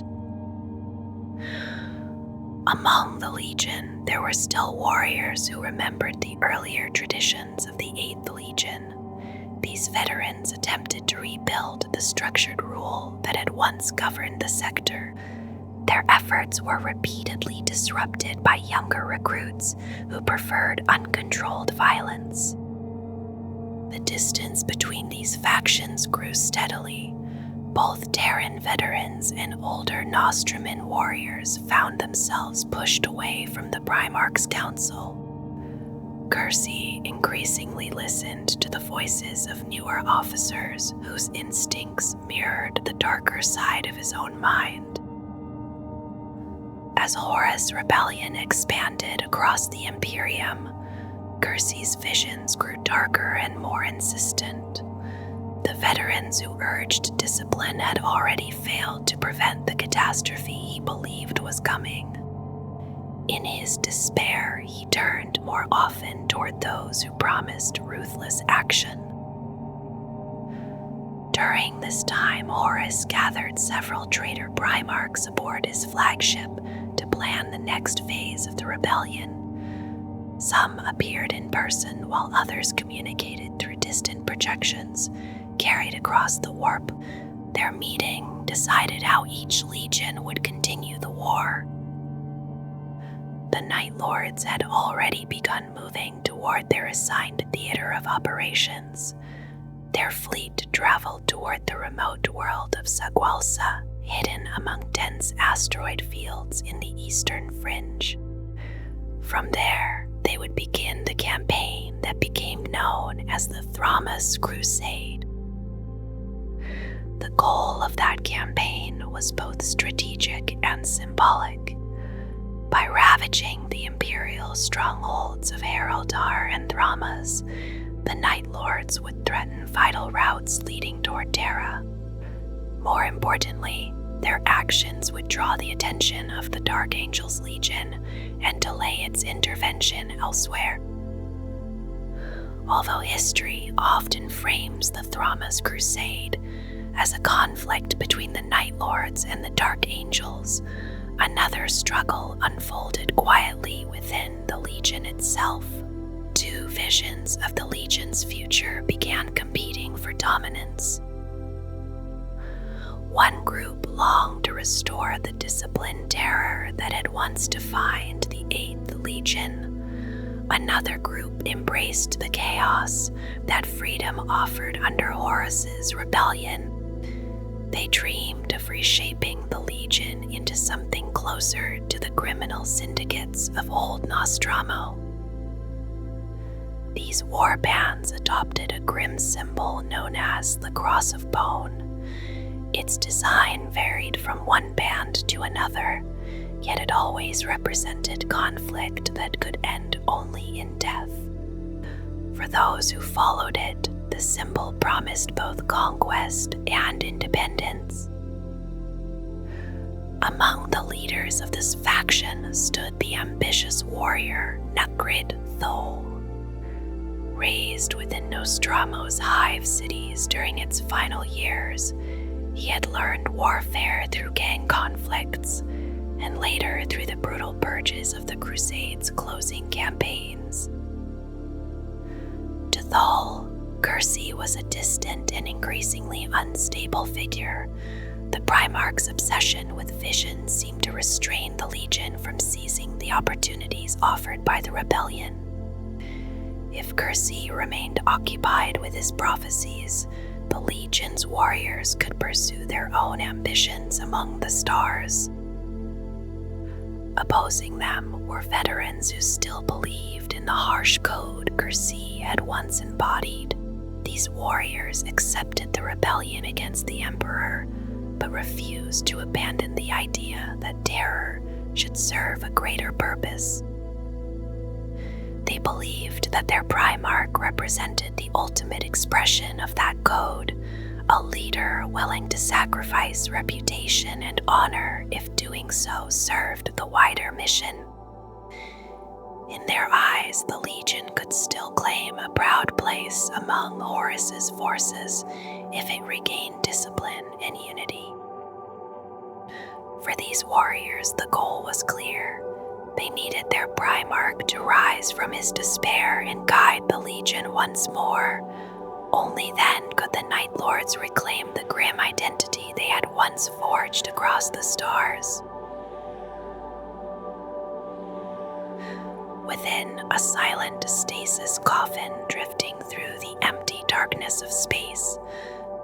Among the Legion, there were still warriors who remembered the earlier traditions of the 8th Legion. These veterans attempted to rebuild the structured rule that had once governed the sector. Their efforts were repeatedly disrupted by younger recruits who preferred uncontrolled violence. The distance between these factions grew steadily. Both Terran veterans and older Nostraman warriors found themselves pushed away from the Primarchs' council. Curze increasingly listened to the voices of newer officers whose instincts mirrored the darker side of his own mind. As Horus Rebellion expanded across the Imperium, Curze's visions grew darker and more insistent. The veterans who urged discipline had already failed to prevent the catastrophe he believed was coming. In his despair, he turned more often toward those who promised ruthless action. During this time, Horus gathered several traitor Primarchs aboard his flagship to plan the next phase of the rebellion. Some appeared in person while others communicated through distant projections carried across the warp. Their meeting decided how each legion would continue the war. The Night Lords had already begun moving toward their assigned theater of operations. Their fleet traveled toward the remote world of Sagwalsa, hidden among dense asteroid fields in the eastern fringe. From there, they would begin the campaign that became known as the Thramas Crusade. The goal of that campaign was both strategic and symbolic. By ravaging the imperial strongholds of Heraldar and Thramas, the Night Lords would threaten vital routes leading toward Terra. More importantly, their actions would draw the attention of the Dark Angel's Legion and delay its intervention elsewhere. Although history often frames the Thramas Crusade as a conflict between the Night Lords and the Dark Angels, another struggle unfolded quietly within the Legion itself. Two visions of the Legion's future began competing for dominance. One group longed to restore the disciplined terror that had once defined the 8th Legion. Another group embraced the chaos that freedom offered under Horus's rebellion. They dreamed of reshaping the Legion into something closer to the criminal syndicates of old Nostramo. These war bands adopted a grim symbol known as the Cross of Bone. Its design varied from one band to another, yet it always represented conflict that could end only in death. For those who followed it, the symbol promised both conquest and independence. Among the leaders of this faction stood the ambitious warrior Necrid Thol. Raised within Nostramo's hive cities during its final years, he had learned warfare through gang conflicts, and later through the brutal purges of the Crusade's closing campaigns. To Thol, Curze was a distant and increasingly unstable figure. The Primarch's obsession with vision seemed to restrain the Legion from seizing the opportunities offered by the rebellion. If Curze remained occupied with his prophecies, the Legion's warriors could pursue their own ambitions among the stars. Opposing them were veterans who still believed in the harsh code Curze had once embodied. These warriors accepted the rebellion against the Emperor, but refused to abandon the idea that terror should serve a greater purpose. They believed that their Primarch represented the ultimate expression of that code, a leader willing to sacrifice reputation and honor if doing so served the wider mission. In their eyes, the Legion could still claim a proud place among Horus's forces if it regained discipline and unity. For these warriors, the goal was clear. They needed their Primarch to rise from his despair and guide the Legion once more. Only then could the Night Lords reclaim the grim identity they had once forged across the stars. Within a silent stasis coffin drifting through the empty darkness of space,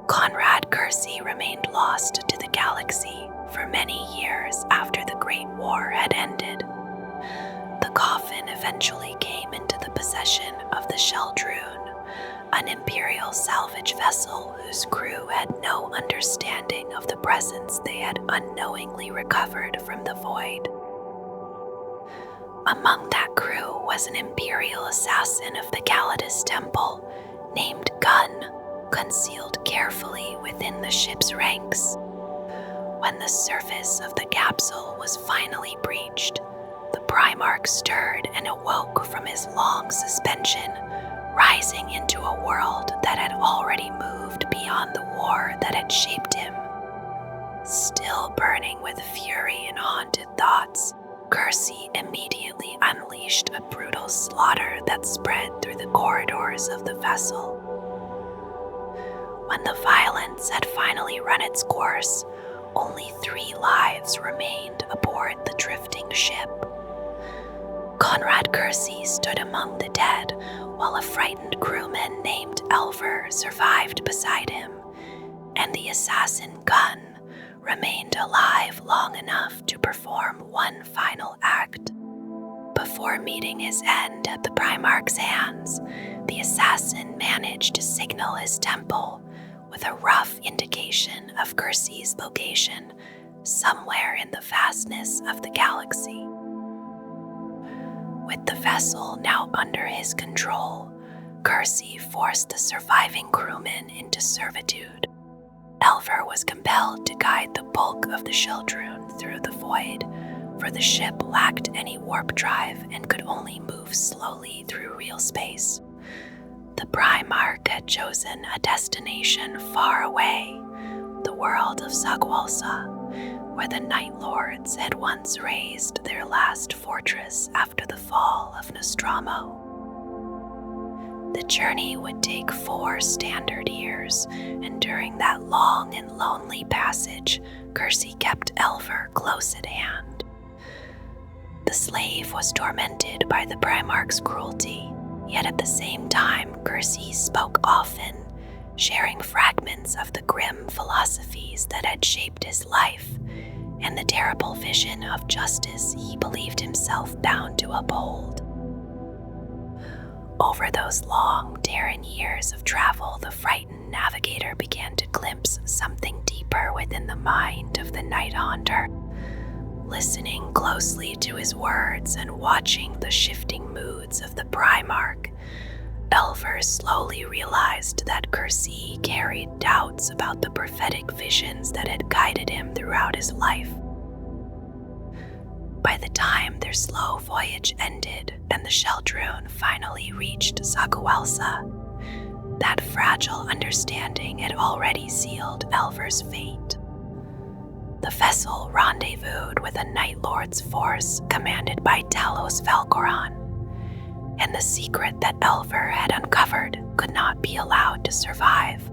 Konrad Curze remained lost to the galaxy for many years after the Great War had ended. The coffin eventually came into the possession of the Sheldrune, an Imperial salvage vessel whose crew had no understanding of the presence they had unknowingly recovered from the void. Among that crew was an Imperial assassin of the Calidus Temple named Gun, concealed carefully within the ship's ranks. When the surface of the capsule was finally breached, the Primarch stirred and awoke from his long suspension, rising into a world that had already moved beyond the war that had shaped him. Still burning with fury and haunted thoughts, Curze immediately unleashed a brutal slaughter that spread through the corridors of the vessel. When the violence had finally run its course, only 3 lives remained aboard the drifting ship. Konrad Curze stood among the dead, while a frightened crewman named Elver survived beside him, and the assassin Gun remained alive long enough to perform one final act. Before meeting his end at the Primarch's hands, the assassin managed to signal his temple with a rough indication of Curze's location somewhere in the vastness of the galaxy. With the vessel now under his control, Curze forced the surviving crewmen into servitude. Elver was compelled to guide the bulk of the Sheldrune through the void, for the ship lacked any warp drive and could only move slowly through real space. The Primarch had chosen a destination far away, the world of Sagwalsa, where the Night Lords had once raised their last fortress after the fall of Nostramo. The journey would take 4 standard years, and during that long and lonely passage, Curze kept Elver close at hand. The slave was tormented by the Primarch's cruelty, yet at the same time Curze spoke often, sharing fragments of the grim philosophies that had shaped his life, and the terrible vision of justice he believed himself bound to uphold. Over those long, daring years of travel, the frightened navigator began to glimpse something deeper within the mind of the Night Haunter. Listening closely to his words and watching the shifting moods of the Primarch, Elver slowly realized that Curze carried doubts about the prophetic visions that had guided him throughout his life. By the time their slow voyage ended and the Sheldrune finally reached Sagwalsa, that fragile understanding had already sealed Elver's fate. The vessel rendezvoused with a Night Lord's force commanded by Talos Valkoran, and the secret that Elver had uncovered could not be allowed to survive.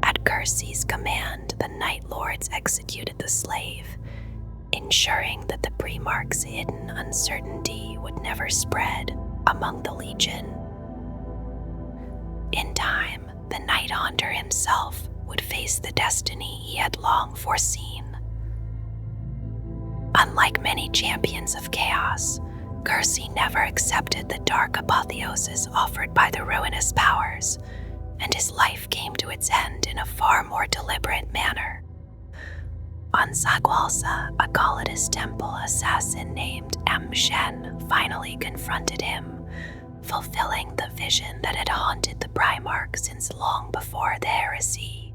At Curze's command, the Night Lords executed the slave, ensuring that the Primarch's hidden uncertainty would never spread among the Legion. In time, the Night Haunter himself would face the destiny he had long foreseen. Unlike many champions of chaos, Curze never accepted the dark apotheosis offered by the ruinous powers, and his life came to its end in a far more deliberate manner. On Sagwalsa, a Calidus Temple assassin named Shen finally confronted him, fulfilling the vision that had haunted the Primarch since long before the Heresy.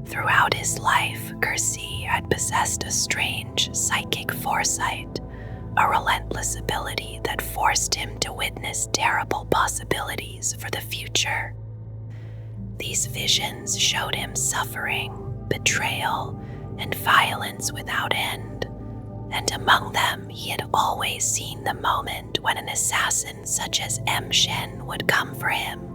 Throughout his life, Curze had possessed a strange psychic foresight, a relentless ability that forced him to witness terrible possibilities for the future. These visions showed him suffering, betrayal, and violence without end, and among them he had always seen the moment when an assassin such as Shen would come for him.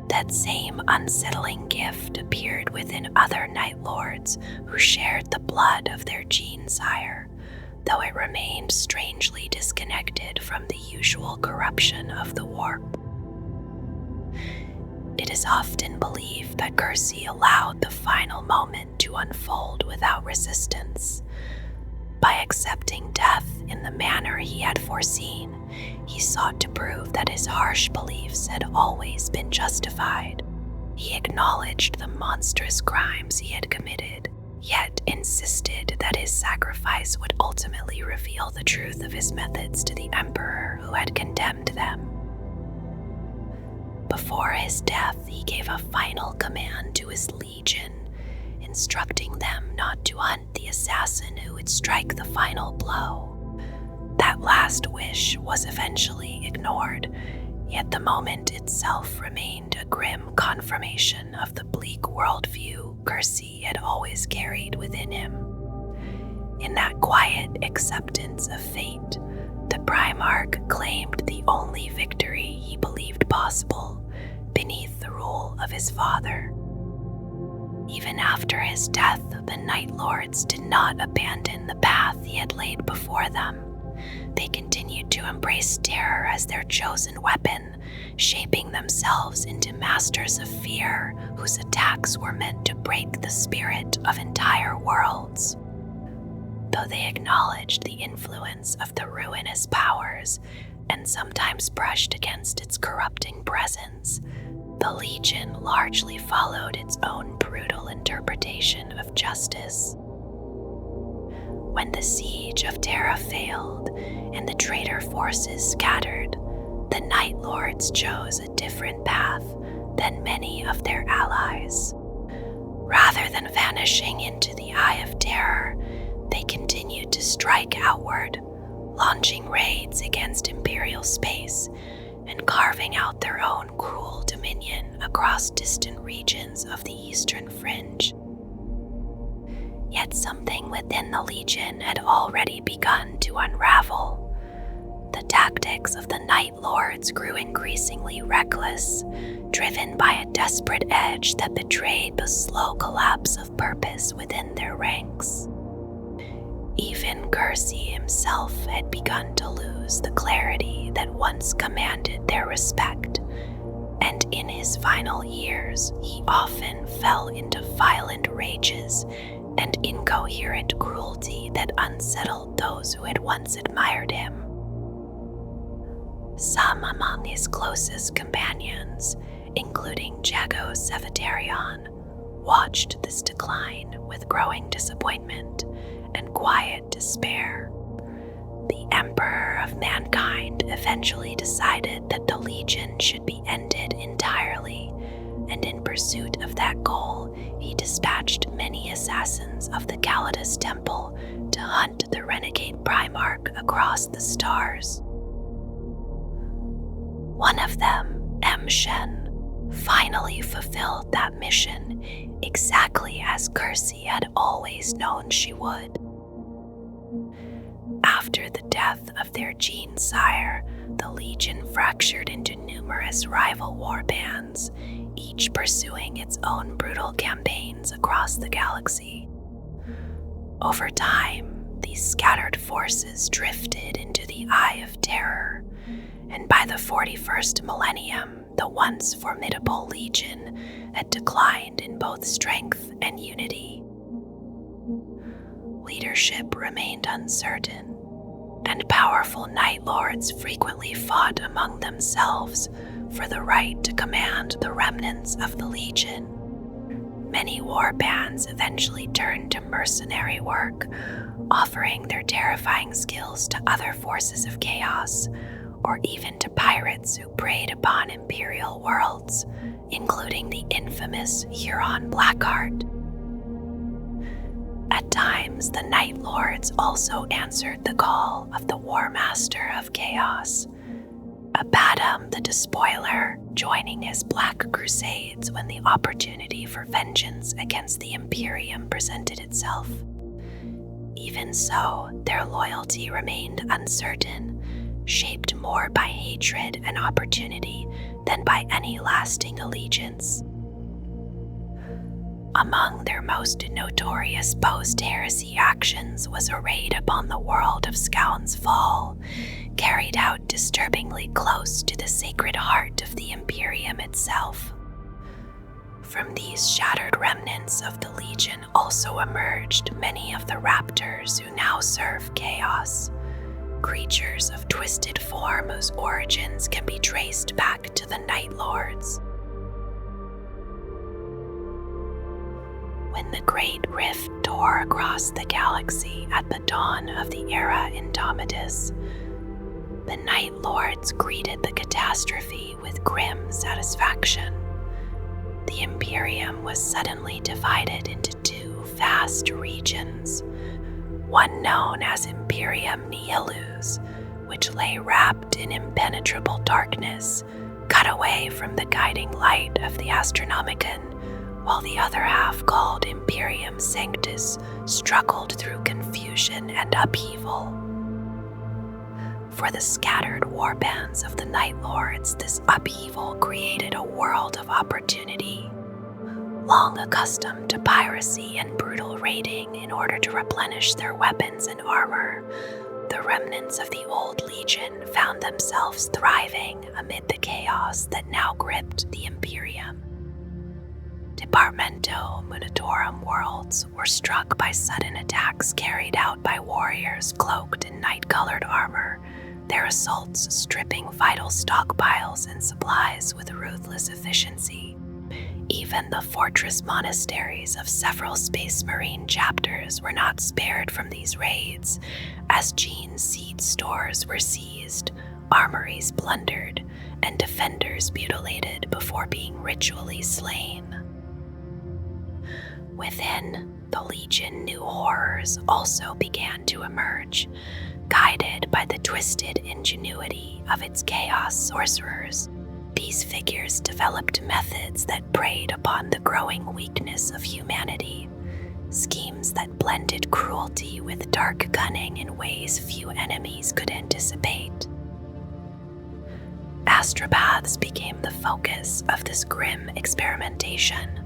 That same unsettling gift appeared within other Night Lords who shared the blood of their gene sire, though it remained strangely disconnected from the usual corruption of the warp. It is often believed that Curze allowed the final moment to unfold without resistance. By accepting death in the manner he had foreseen, he sought to prove that his harsh beliefs had always been justified. He acknowledged the monstrous crimes he had committed, yet insisted that his sacrifice would ultimately reveal the truth of his methods to the Emperor who had condemned them. Before his death, he gave a final command to his legion, instructing them not to hunt the assassin who would strike the final blow. That last wish was eventually ignored, yet the moment itself remained a grim confirmation of the bleak worldview Curze had always carried within him. In that quiet acceptance of fate, the Primarch claimed the only victory he believed possible beneath the rule of his father. Even after his death, the Night Lords did not abandon the path he had laid before them. They continued to embrace terror as their chosen weapon, shaping themselves into masters of fear whose attacks were meant to break the spirit of entire worlds. Though they acknowledged the influence of the ruinous powers and sometimes brushed against its corrupting presence, the Legion largely followed its own brutal interpretation of justice. When the siege of Terra failed and the traitor forces scattered, the Night Lords chose a different path than many of their allies. Rather than vanishing into the Eye of Terror, they continued to strike outward, launching raids against Imperial space and carving out their own cruel dominion across distant regions of the Eastern Fringe. Yet something within the Legion had already begun to unravel. The tactics of the Night Lords grew increasingly reckless, driven by a desperate edge that betrayed the slow collapse of purpose within their ranks. Even Curze himself had begun to lose the clarity that once commanded their respect, and in his final years, he often fell into violent rages and incoherent cruelty that unsettled those who had once admired him. Some among his closest companions, including Jago Sevatarion, watched this decline with growing disappointment and quiet despair. The Emperor of Mankind eventually decided that the Legion should be ended entirely, and in pursuit of that goal, he dispatched many assassins of the Calidus Temple to hunt the renegade Primarch across the stars. One of them, Shen, finally fulfilled that mission exactly as Curze had always known she would. After the death of their gene sire, the Legion fractured into numerous rival warbands, each pursuing its own brutal campaigns across the galaxy. Over time, these scattered forces drifted into the Eye of Terror, and by the 41st millennium, the once formidable Legion had declined in both strength and unity. Leadership remained uncertain, and powerful Night Lords frequently fought among themselves for the right to command the remnants of the Legion. Many warbands eventually turned to mercenary work, offering their terrifying skills to other forces of chaos, or even to pirates who preyed upon Imperial worlds, including the infamous Huron Blackheart. At times, the Night Lords also answered the call of the War Master of Chaos, Abaddon the Despoiler, joining his Black Crusades when the opportunity for vengeance against the Imperium presented itself. Even so, their loyalty remained uncertain, shaped more by hatred and opportunity than by any lasting allegiance. Among their most notorious post-heresy actions was a raid upon the world of Scound's Fall, carried out disturbingly close to the sacred heart of the Imperium itself. From these shattered remnants of the Legion also emerged many of the Raptors who now serve Chaos, creatures of twisted form whose origins can be traced back to the Night Lords. When the Great Rift tore across the galaxy at the dawn of the era Indomitus, the Night Lords greeted the catastrophe with grim satisfaction. The Imperium was suddenly divided into two vast regions, one known as Imperium Nihilus, which lay wrapped in impenetrable darkness, cut away from the guiding light of the Astronomicon, while the other half, called Imperium Sanctus, struggled through confusion and upheaval. For the scattered warbands of the Night Lords, this upheaval created a world of opportunity. Long accustomed to piracy and brutal raiding in order to replenish their weapons and armor, the remnants of the old Legion found themselves thriving amid the chaos that now gripped the Imperium. Departamento Munitorum worlds were struck by sudden attacks carried out by warriors cloaked in night-colored armor, their assaults stripping vital stockpiles and supplies with ruthless efficiency. Even the fortress monasteries of several Space Marine chapters were not spared from these raids, as Gene seed stores were seized, armories plundered, and defenders mutilated before being ritually slain. Within, the Legion new horrors also began to emerge, guided by the twisted ingenuity of its chaos sorcerers. These figures developed methods that preyed upon the growing weakness of humanity, schemes that blended cruelty with dark cunning in ways few enemies could anticipate. Astropaths became the focus of this grim experimentation.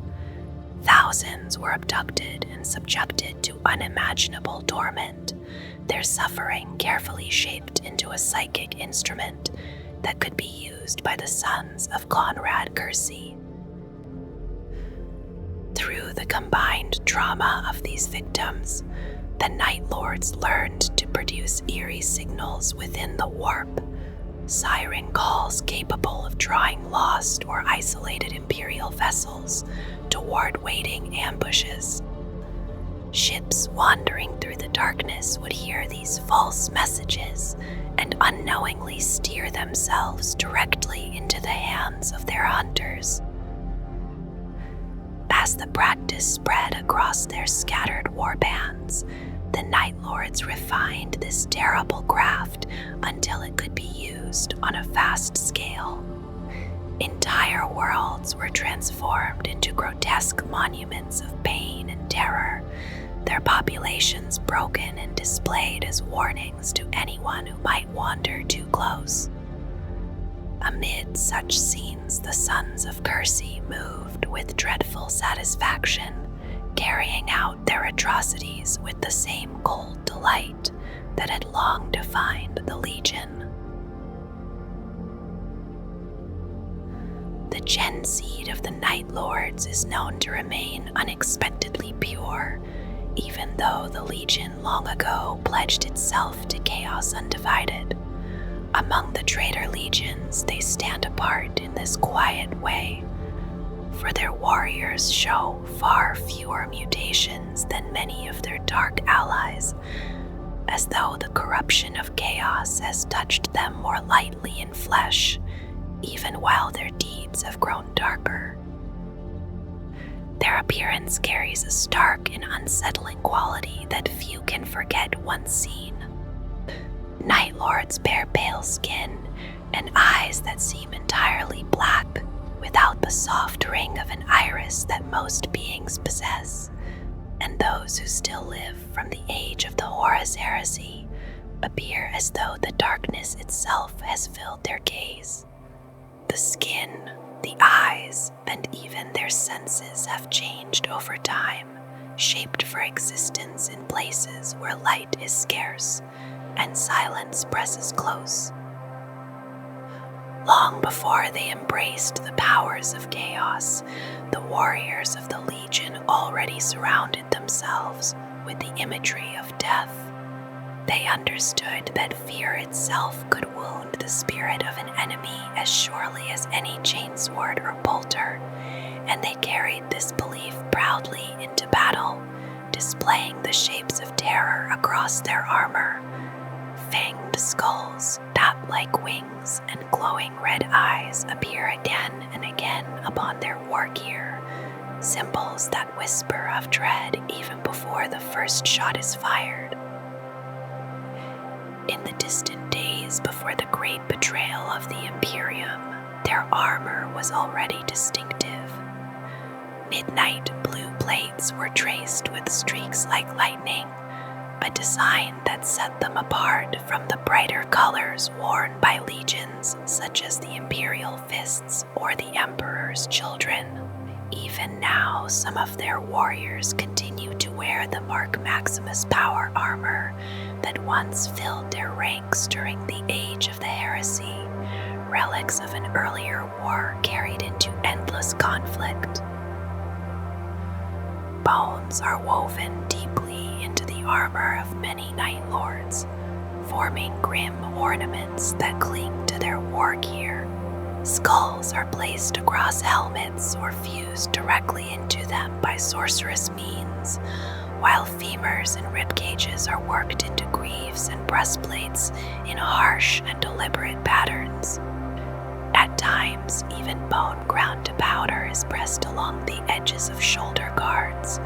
Thousands were abducted and subjected to unimaginable torment, their suffering carefully shaped into a psychic instrument that could be used by the sons of Konrad Curze. Through the combined trauma of these victims, the Night Lords learned to produce eerie signals within the warp, siren calls capable of drawing lost or isolated Imperial vessels toward waiting ambushes. Ships wandering through the darkness would hear these false messages and unknowingly steer themselves directly into the hands of their hunters. As the practice spread across their scattered warbands, the Night Lords refined this terrible craft until it could be used on a vast scale. Entire worlds were transformed into grotesque monuments of pain and terror, their populations broken and displayed as warnings to anyone who might wander too close. Amid such scenes, the sons of Curze moved with dreadful satisfaction, carrying out their atrocities with the same cold delight that had long defined the Legion. The gen seed of the Night Lords is known to remain unexpectedly pure, even though the Legion long ago pledged itself to Chaos Undivided. Among the traitor legions, they stand apart in this quiet way, for their warriors show far fewer mutations than many of their dark allies, as though the corruption of chaos has touched them more lightly in flesh, even while their deeds have grown darker. Their appearance carries a stark and unsettling quality that few can forget once seen. Night Lords bear pale skin and eyes that seem entirely black, without the soft ring of an iris that most beings possess, and those who still live from the age of the Horus Heresy appear as though the darkness itself has filled their gaze. The skin, the eyes, and even their senses have changed over time, shaped for existence in places where light is scarce and silence presses close. Long before they embraced the powers of chaos, the warriors of the Legion already surrounded themselves with the imagery of death. They understood that fear itself could wound the spirit of an enemy as surely as any chainsword or bolter, and they carried this belief proudly into battle, displaying the shapes of terror across their armor. Fanged skulls, bat-like wings, and glowing red eyes appear again and again upon their war gear, symbols that whisper of dread even before the first shot is fired. In the distant days before the great betrayal of the Imperium, their armor was already distinctive. Midnight blue plates were traced with streaks like lightning, a design that set them apart from the brighter colors worn by legions such as the Imperial Fists or the Emperor's Children. Even now, some of their warriors continue to wear the Mark Maximus power armor that once filled their ranks during the age of the heresy, relics of an earlier war carried into endless conflict. Bones are woven deeply into the armor of many Night Lords, forming grim ornaments that cling to their war gear. Skulls are placed across helmets or fused directly into them by sorcerous means, while femurs and rib cages are worked into greaves and breastplates in harsh and deliberate patterns. At times, even bone ground to powder is pressed along the edges of shoulder guards,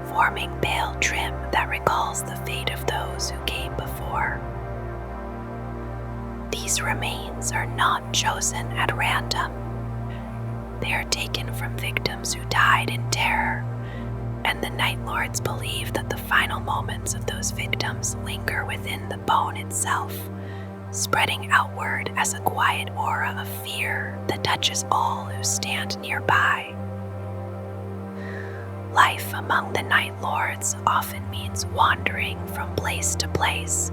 forming pale trim that recalls the fate of those who came before. These remains are not chosen at random. They are taken from victims who died in terror, and the Night Lords believe that the final moments of those victims linger within the bone itself, spreading outward as a quiet aura of fear that touches all who stand nearby. Life among the Night Lords often means wandering from place to place,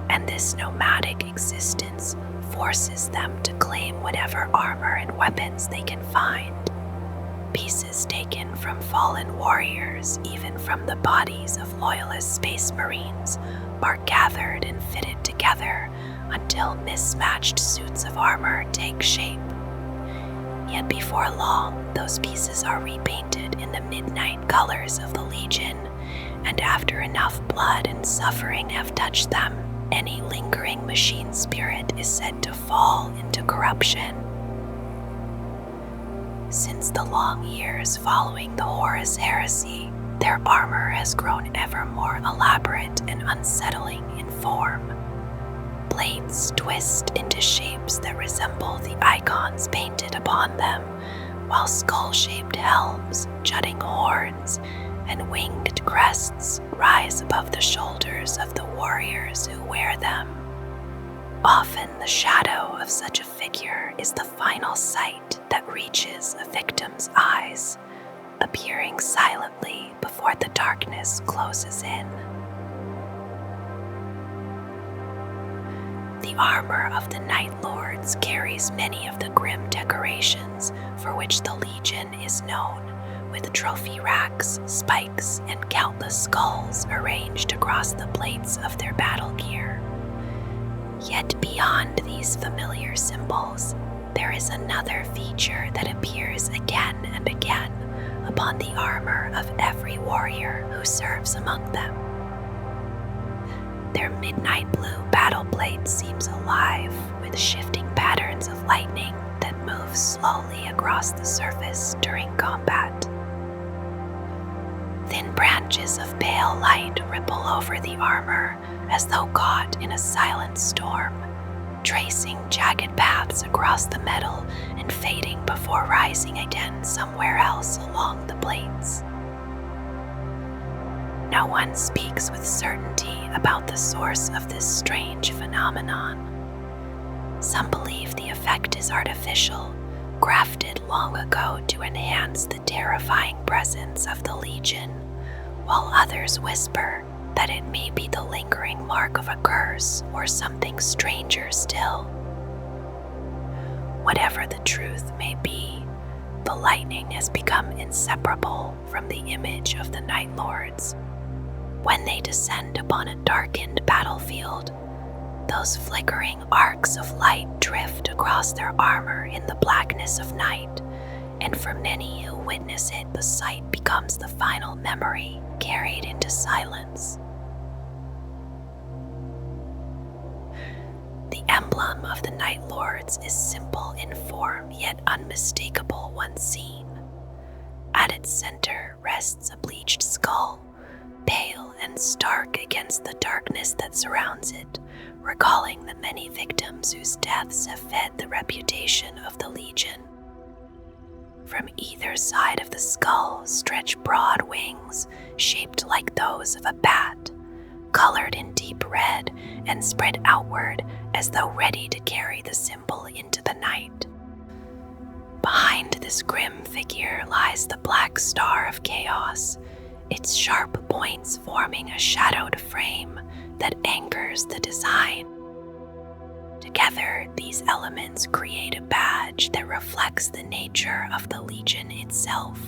and this nomadic existence forces them to claim whatever armor and weapons they can find. Pieces taken from fallen warriors, even from the bodies of loyalist space marines, are gathered and fitted together until mismatched suits of armor take shape. Yet before long, those pieces are repainted in the midnight colors of the Legion, and after enough blood and suffering have touched them, any lingering machine spirit is said to fall into corruption. Since the long years following the Horus Heresy, their armor has grown ever more elaborate and unsettling in form. Plates twist into shapes that resemble the icons painted upon them, while skull-shaped helms, jutting horns, and winged crests rise above the shoulders of the warriors who wear them. Often the shadow of such a figure is the final sight that reaches a victim's eyes, appearing silently before the darkness closes in. The armor of the Night Lords carries many of the grim decorations for which the Legion is known, with trophy racks, spikes, and countless skulls arranged across the plates of their battle gear. Yet beyond these familiar symbols, there is another feature that appears again and again upon the armor of every warrior who serves among them. Their midnight blue battle plate seems alive with shifting patterns of lightning that move slowly across the surface during combat. Thin branches of pale light ripple over the armor as though caught in a silent storm, tracing jagged paths across the metal and fading before rising again somewhere else along the plates. No one speaks with certainty about the source of this strange phenomenon. Some believe the effect is artificial, crafted long ago to enhance the terrifying presence of the Legion, while others whisper that it may be the lingering mark of a curse or something stranger still. Whatever the truth may be, the lightning has become inseparable from the image of the Night Lords. When they descend upon a darkened battlefield, those flickering arcs of light drift across their armor in the blackness of night, and for many who witness it, the sight becomes the final memory carried into silence. The emblem of the Night Lords is simple in form, yet unmistakable once seen. At its center rests a bleached skull, pale and stark against the darkness that surrounds it, recalling the many victims whose deaths have fed the reputation of the Legion. From either side of the skull stretch broad wings, shaped like those of a bat, colored in deep red and spread outward as though ready to carry the symbol into the night. Behind this grim figure lies the black star of chaos, its sharp points forming a shadowed frame that anchors the design. Together, these elements create a badge that reflects the nature of the Legion itself,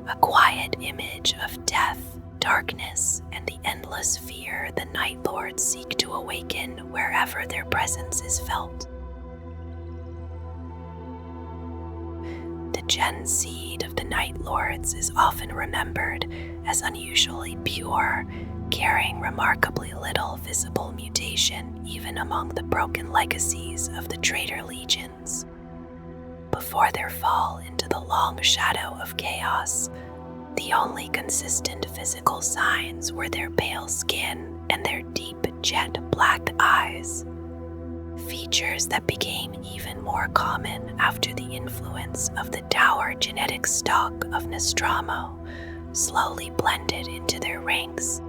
a quiet image of death, darkness, and the endless fear the Night Lords seek to awaken wherever their presence is felt. The gen seed of the Night Lords is often remembered as unusually pure, carrying remarkably little visible mutation even among the broken legacies of the traitor legions. Before their fall into the long shadow of chaos, the only consistent physical signs were their pale skin and their deep jet black eyes, features that became even more common after the influence of the dour genetic stock of Nostramo slowly blended into their ranks.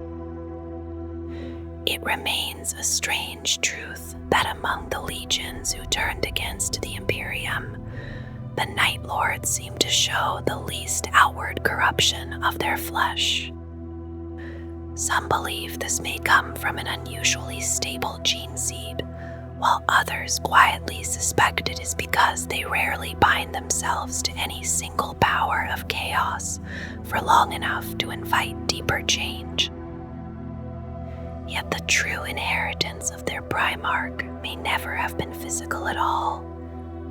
It remains a strange truth that among the legions who turned against the Imperium, the Night Lords seem to show the least outward corruption of their flesh. Some believe this may come from an unusually stable gene seed, while others quietly suspect it is because they rarely bind themselves to any single power of chaos for long enough to invite deeper change. Yet the true inheritance of their Primarch may never have been physical at all,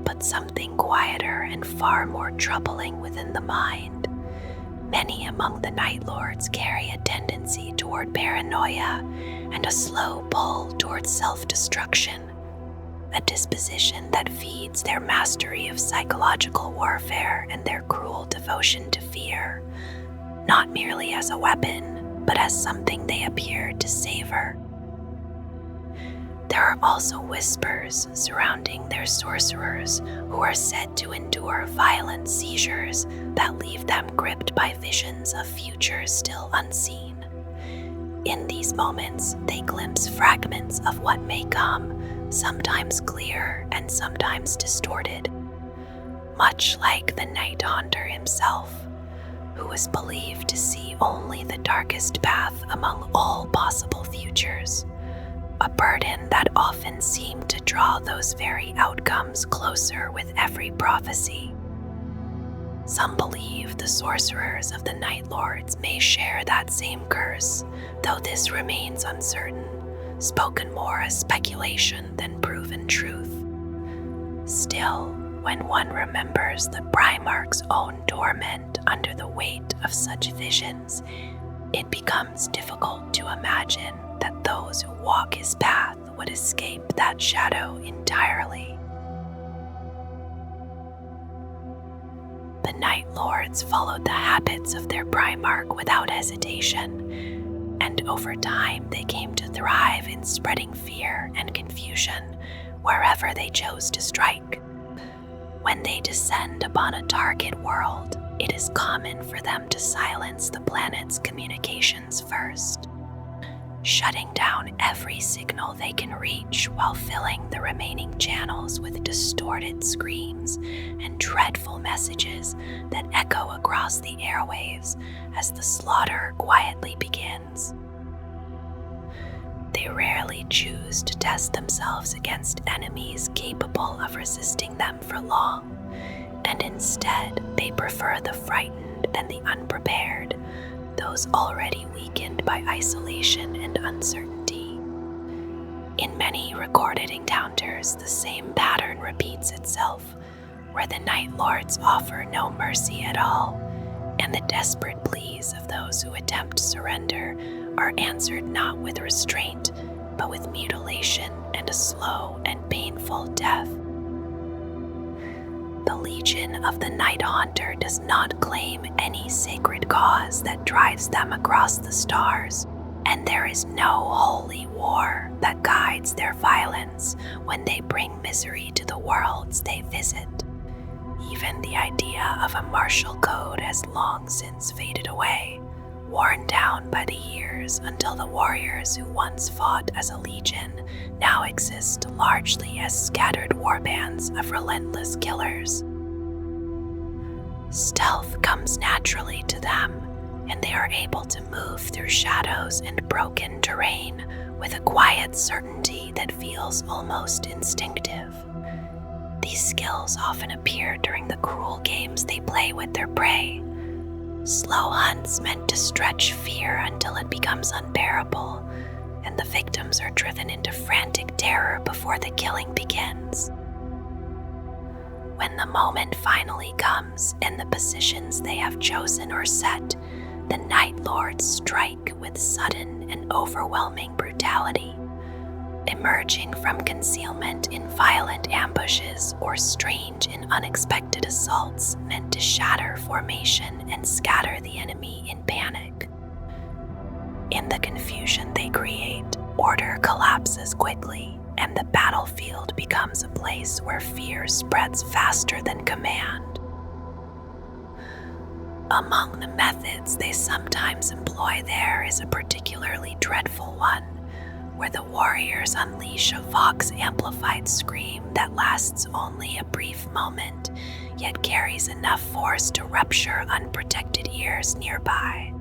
but something quieter and far more troubling within the mind. Many among the Night Lords carry a tendency toward paranoia and a slow pull towards self-destruction, a disposition that feeds their mastery of psychological warfare and their cruel devotion to fear, not merely as a weapon, but as something they appear to savor. There are also whispers surrounding their sorcerers who are said to endure violent seizures that leave them gripped by visions of futures still unseen. In these moments, they glimpse fragments of what may come, sometimes clear and sometimes distorted, much like the Night Haunter himself, who was believed to see only the darkest path among all possible futures, a burden that often seemed to draw those very outcomes closer with every prophecy. Some believe the sorcerers of the Night Lords may share that same curse, though this remains uncertain, spoken more as speculation than proven truth. Still, when one remembers the Primarch's own torment under the weight of such visions, it becomes difficult to imagine that those who walk his path would escape that shadow entirely. The Night Lords followed the habits of their Primarch without hesitation, and over time they came to thrive in spreading fear and confusion wherever they chose to strike. When they descend upon a target world, it is common for them to silence the planet's communications first, shutting down every signal they can reach while filling the remaining channels with distorted screams and dreadful messages that echo across the airwaves as the slaughter quietly begins. They rarely choose to test themselves against enemies capable of resisting them for long, and instead they prefer the frightened and the unprepared, those already weakened by isolation and uncertainty. In many recorded encounters, the same pattern repeats itself, where the Night Lords offer no mercy at all, and the desperate pleas of those who attempt surrender are answered not with restraint, but with mutilation and a slow and painful death. The Legion of the Night Haunter does not claim any sacred cause that drives them across the stars, and there is no holy war that guides their violence when they bring misery to the worlds they visit. Even the idea of a martial code has long since faded away, worn down by the years until the warriors who once fought as a legion now exist largely as scattered warbands of relentless killers. Stealth comes naturally to them, and they are able to move through shadows and broken terrain with a quiet certainty that feels almost instinctive. These skills often appear during the cruel games they play with their prey, slow hunts meant to stretch fear until it becomes unbearable, and the victims are driven into frantic terror before the killing begins. When the moment finally comes in the positions they have chosen or set, the Night Lords strike with sudden and overwhelming brutality, emerging from concealment in violent ambushes or strange and unexpected assaults meant to shatter formation and scatter the enemy in panic. In the confusion they create, order collapses quickly, and the battlefield becomes a place where fear spreads faster than command. Among the methods they sometimes employ there is a particularly dreadful one, where the warriors unleash a vox-amplified scream that lasts only a brief moment, yet carries enough force to rupture unprotected ears nearby.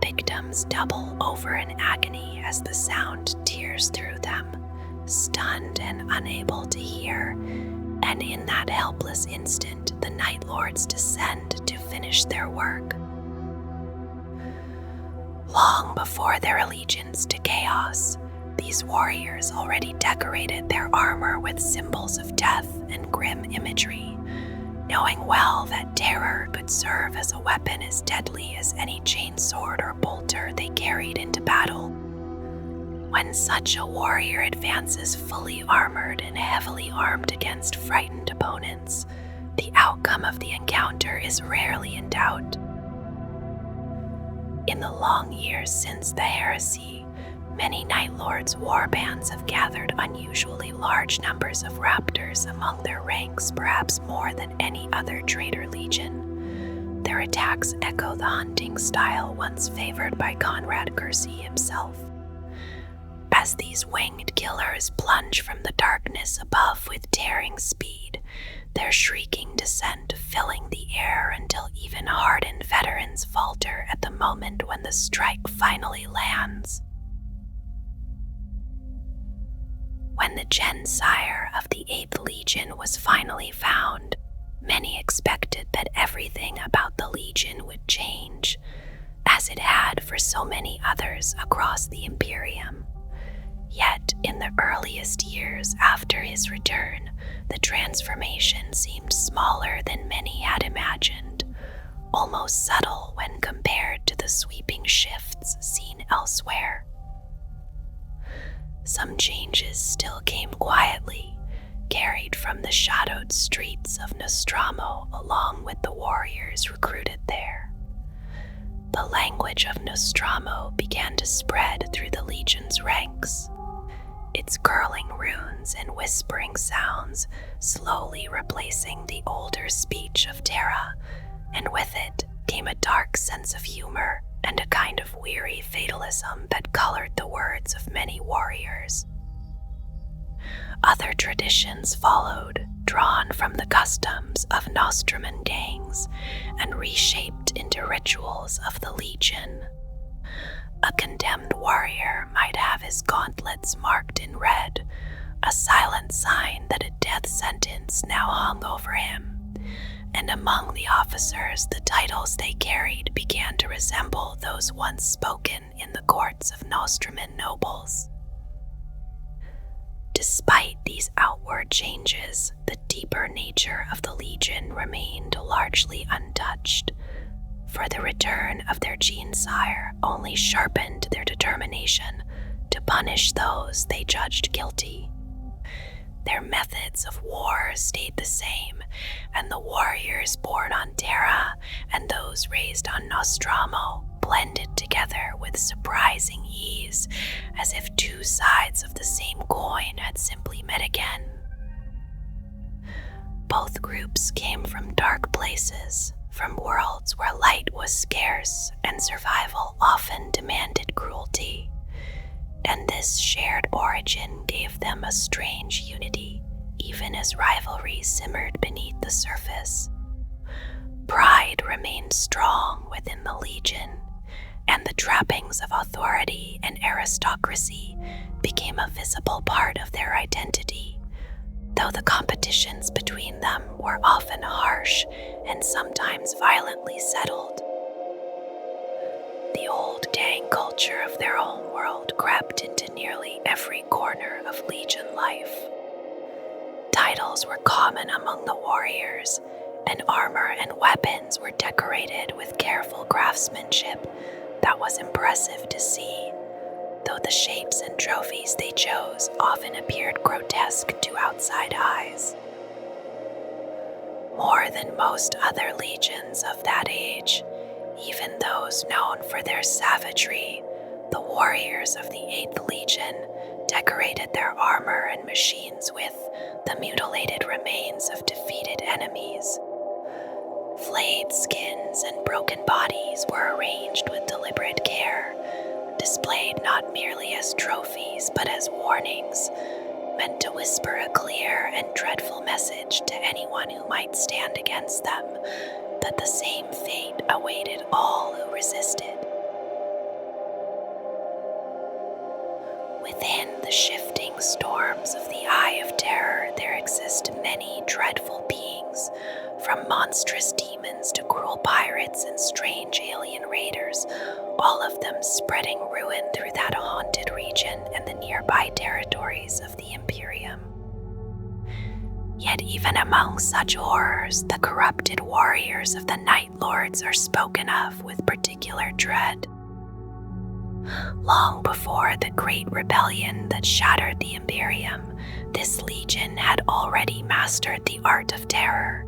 Victims double over in agony as the sound tears through them, stunned and unable to hear, and in that helpless instant, the Night Lords descend to finish their work. Long before their allegiance to chaos, these warriors already decorated their armor with symbols of death and grim imagery, knowing well that terror could serve as a weapon as deadly as any chainsword or bolter they carried into battle. When such a warrior advances fully armored and heavily armed against frightened opponents, the outcome of the encounter is rarely in doubt. In the long years since the heresy, many Night Lords' warbands have gathered unusually large numbers of raptors among their ranks, perhaps more than any other traitor legion. Their attacks echo the hunting style once favored by Konrad Curze himself. As these winged killers plunge from the darkness above with tearing speed, their shrieking descent filling the air until even hardened veterans falter at the moment when the strike finally lands. When the Gensire of the 8th Legion was finally found, many expected that everything about the Legion would change, as it had for so many others across the Imperium. Yet, in the earliest years after his return, the transformation seemed smaller than many had imagined, almost subtle when compared to the sweeping shifts seen elsewhere. Some changes still came quietly, carried from the shadowed streets of Nostramo along with the warriors recruited there. The language of Nostramo began to spread through the Legion's ranks, its gurling runes and whispering sounds slowly replacing the older speech of Terra, and with it came a dark sense of humor and a kind of weary fatalism that colored the words of many warriors. Other traditions followed, drawn from the customs of Nostraman gangs and reshaped into rituals of the Legion. A condemned warrior might have his gauntlets marked in red, a silent sign that a death sentence now hung over him. And among the officers, the titles they carried began to resemble those once spoken in the courts of Nostraman nobles. Despite these outward changes, the deeper nature of the Legion remained largely untouched, for the return of their Genesire only sharpened their determination to punish those they judged guilty. Their methods of war stayed the same, and the warriors born on Terra and those raised on Nostramo blended together with surprising ease, as if two sides of the same coin had simply met again. Both groups came from dark places, from worlds where light was scarce and survival often demanded cruelty. And this shared origin gave them a strange unity, even as rivalry simmered beneath the surface. Pride remained strong within the Legion, and the trappings of authority and aristocracy became a visible part of their identity, though the competitions between them were often harsh and sometimes violently settled. The old gang culture of their own world crept into nearly every corner of Legion life. Titles were common among the warriors, and armor and weapons were decorated with careful craftsmanship that was impressive to see, though the shapes and trophies they chose often appeared grotesque to outside eyes. More than most other legions of that age, even those known for their savagery, the warriors of the 8th Legion decorated their armor and machines with the mutilated remains of defeated enemies. Flayed skins and broken bodies were arranged with deliberate care, displayed not merely as trophies but as warnings, meant to whisper a clear and dreadful message to anyone who might stand against them, that the same fate awaited all who resisted. Within the shifting storms of the Eye of Terror, there exist many dreadful beings, from monstrous demons to cruel pirates and strange alien raiders, all of them spreading ruin through that haunted region and the nearby territories of the Imperium. Yet even among such horrors, the corrupted warriors of the Night Lords are spoken of with particular dread. Long before the Great Rebellion that shattered the Imperium, this legion had already mastered the art of terror.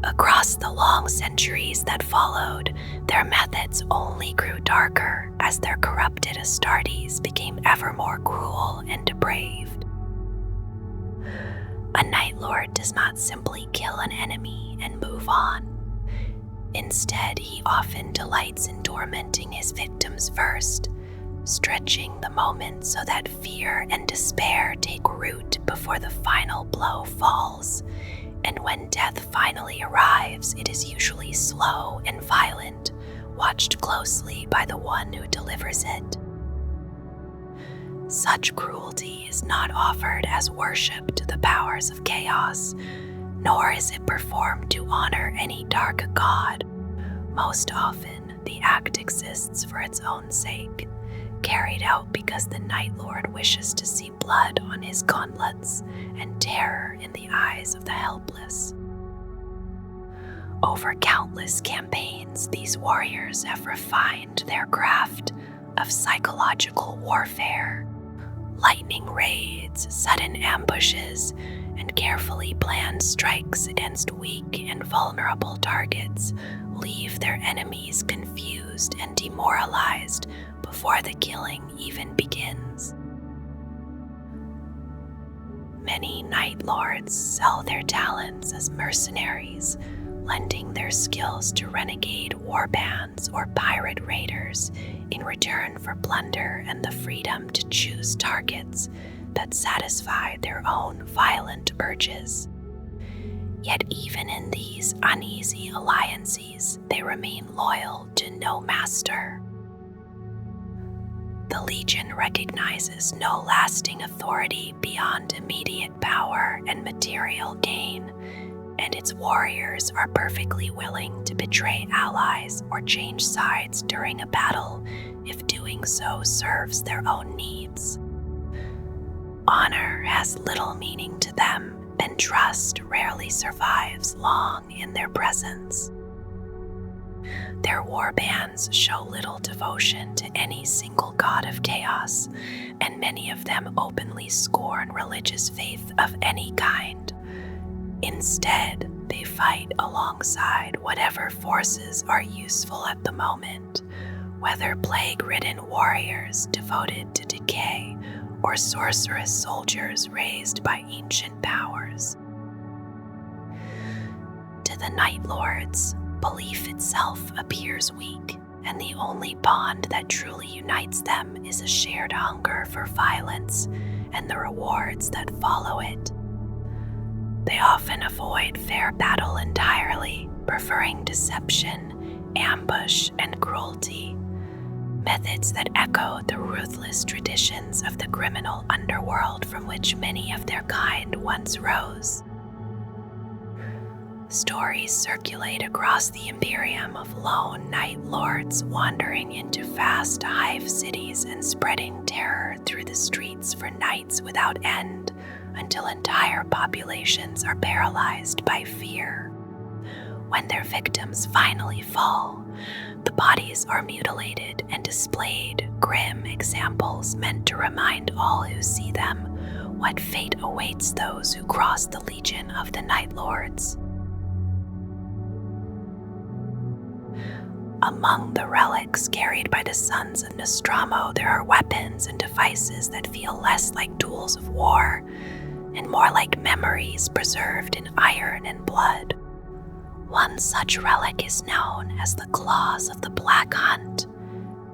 Across the long centuries that followed, their methods only grew darker as their corrupted Astartes became ever more cruel and depraved. A Night Lord does not simply kill an enemy and move on. Instead, he often delights in tormenting his victims first, stretching the moment so that fear and despair take root before the final blow falls. And when death finally arrives, it is usually slow and violent, watched closely by the one who delivers it. Such cruelty is not offered as worship to the powers of chaos, nor is it performed to honor any dark god. Most often, the act exists for its own sake, carried out because the Night Lord wishes to see blood on his gauntlets and terror in the eyes of the helpless. Over countless campaigns, these warriors have refined their craft of psychological warfare, Lightning raids, sudden ambushes, and carefully planned strikes against weak and vulnerable targets leave their enemies confused and demoralized before the killing even begins. Many Night Lords sell their talents as mercenaries, lending their skills to renegade warbands or pirate raiders in return for plunder and the freedom to choose targets that satisfy their own violent urges. Yet even in these uneasy alliances, they remain loyal to no master. The Legion recognizes no lasting authority beyond immediate power and material gain, and its warriors are perfectly willing to betray allies or change sides during a battle if doing so serves their own needs. Honor has little meaning to them, and trust rarely survives long in their presence. Their warbands show little devotion to any single god of chaos, and many of them openly scorn religious faith of any kind. Instead, they fight alongside whatever forces are useful at the moment, whether plague-ridden warriors devoted to decay or sorcerous soldiers raised by ancient powers. To the Night Lords, belief itself appears weak, and the only bond that truly unites them is a shared hunger for violence and the rewards that follow it. They often avoid fair battle entirely, preferring deception, ambush, and cruelty, methods that echo the ruthless traditions of the criminal underworld from which many of their kind once rose. Stories circulate across the Imperium of lone Night Lords wandering into vast hive cities and spreading terror through the streets for nights without end, until entire populations are paralyzed by fear. When their victims finally fall, the bodies are mutilated and displayed, grim examples meant to remind all who see them what fate awaits those who cross the Legion of the Night Lords. Among the relics carried by the sons of Nostramo, there are weapons and devices that feel less like tools of war and more like memories preserved in iron and blood. One such relic is known as the Claws of the Black Hunt,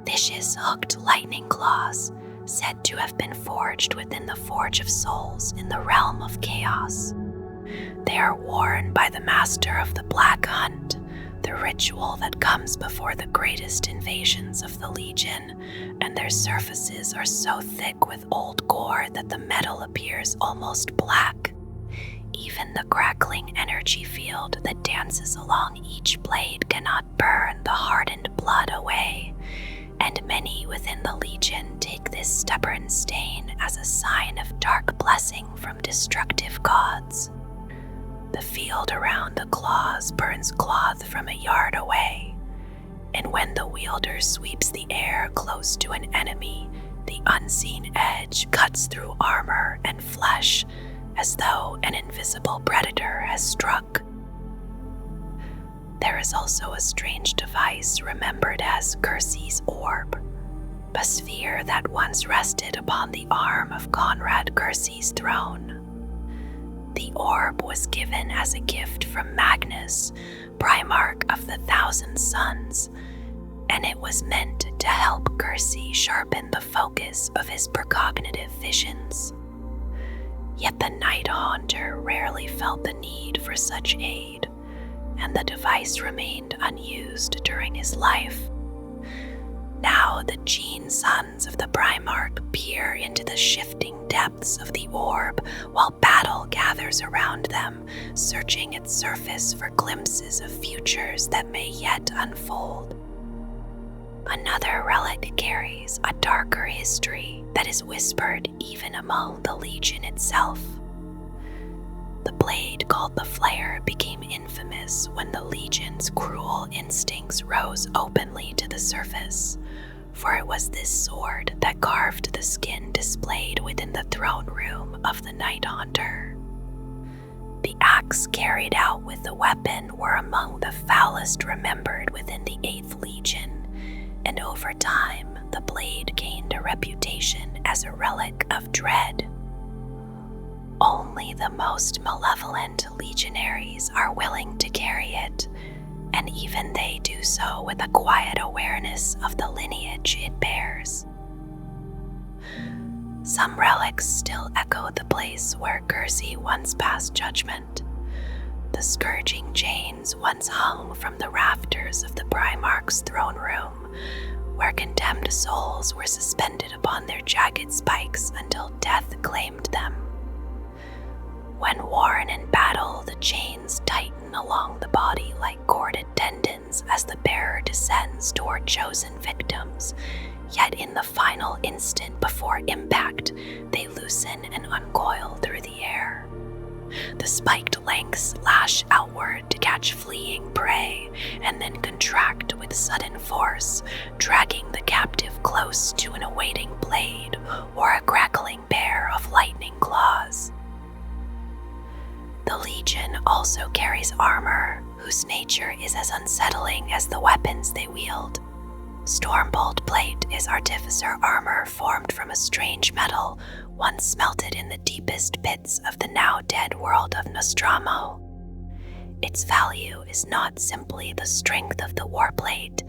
vicious hooked lightning claws said to have been forged within the Forge of Souls in the realm of chaos. They are worn by the Master of the Black Hunt, the ritual that comes before the greatest invasions of the Legion, and their surfaces are so thick with old gore that the metal appears almost black. Even the crackling energy field that dances along each blade cannot burn the hardened blood away, and many within the Legion take this stubborn stain as a sign of dark blessing from destructive gods. The field around the claws burns cloth from a yard away, and when the wielder sweeps the air close to an enemy, the unseen edge cuts through armor and flesh as though an invisible predator has struck. There is also a strange device remembered as Curze's orb, a sphere that once rested upon the arm of Konrad Curze's throne. The orb was given as a gift from Magnus, Primarch of the Thousand Suns, and it was meant to help Curze sharpen the focus of his precognitive visions. Yet the Night Haunter rarely felt the need for such aid, and the device remained unused during his life. Now the Gene Sons of the Primarch peer into the shifting depths of the orb while battle gathers around them, searching its surface for glimpses of futures that may yet unfold. Another relic carries a darker history that is whispered even among the Legion itself. The blade called the Flayer became infamous when the Legion's cruel instincts rose openly to the surface, for it was this sword that carved the skin displayed within the throne room of the Night Haunter. The acts carried out with the weapon were among the foulest remembered within the 8th Legion, and over time the blade gained a reputation as a relic of dread. Only the most malevolent legionaries are willing to carry it, and even they do so with a quiet awareness of the lineage it bears. Some relics still echo the place where Curze once passed judgment. The scourging chains once hung from the rafters of the Primarchs' throne room, where condemned souls were suspended upon their jagged spikes until death claimed them. When worn in battle, the chains tighten along the body like corded tendons as the bearer descends toward chosen victims, yet in the final instant before impact, they loosen and uncoil through the air. The spiked lengths lash outward to catch fleeing prey and then contract with sudden force, dragging the captive close to an awaiting blade or a crackling pair of lightning claws. The Legion also carries armor, whose nature is as unsettling as the weapons they wield. Stormbolt plate is artificer armor formed from a strange metal once smelted in the deepest pits of the now dead world of Nostramo. Its value is not simply the strength of the warplate,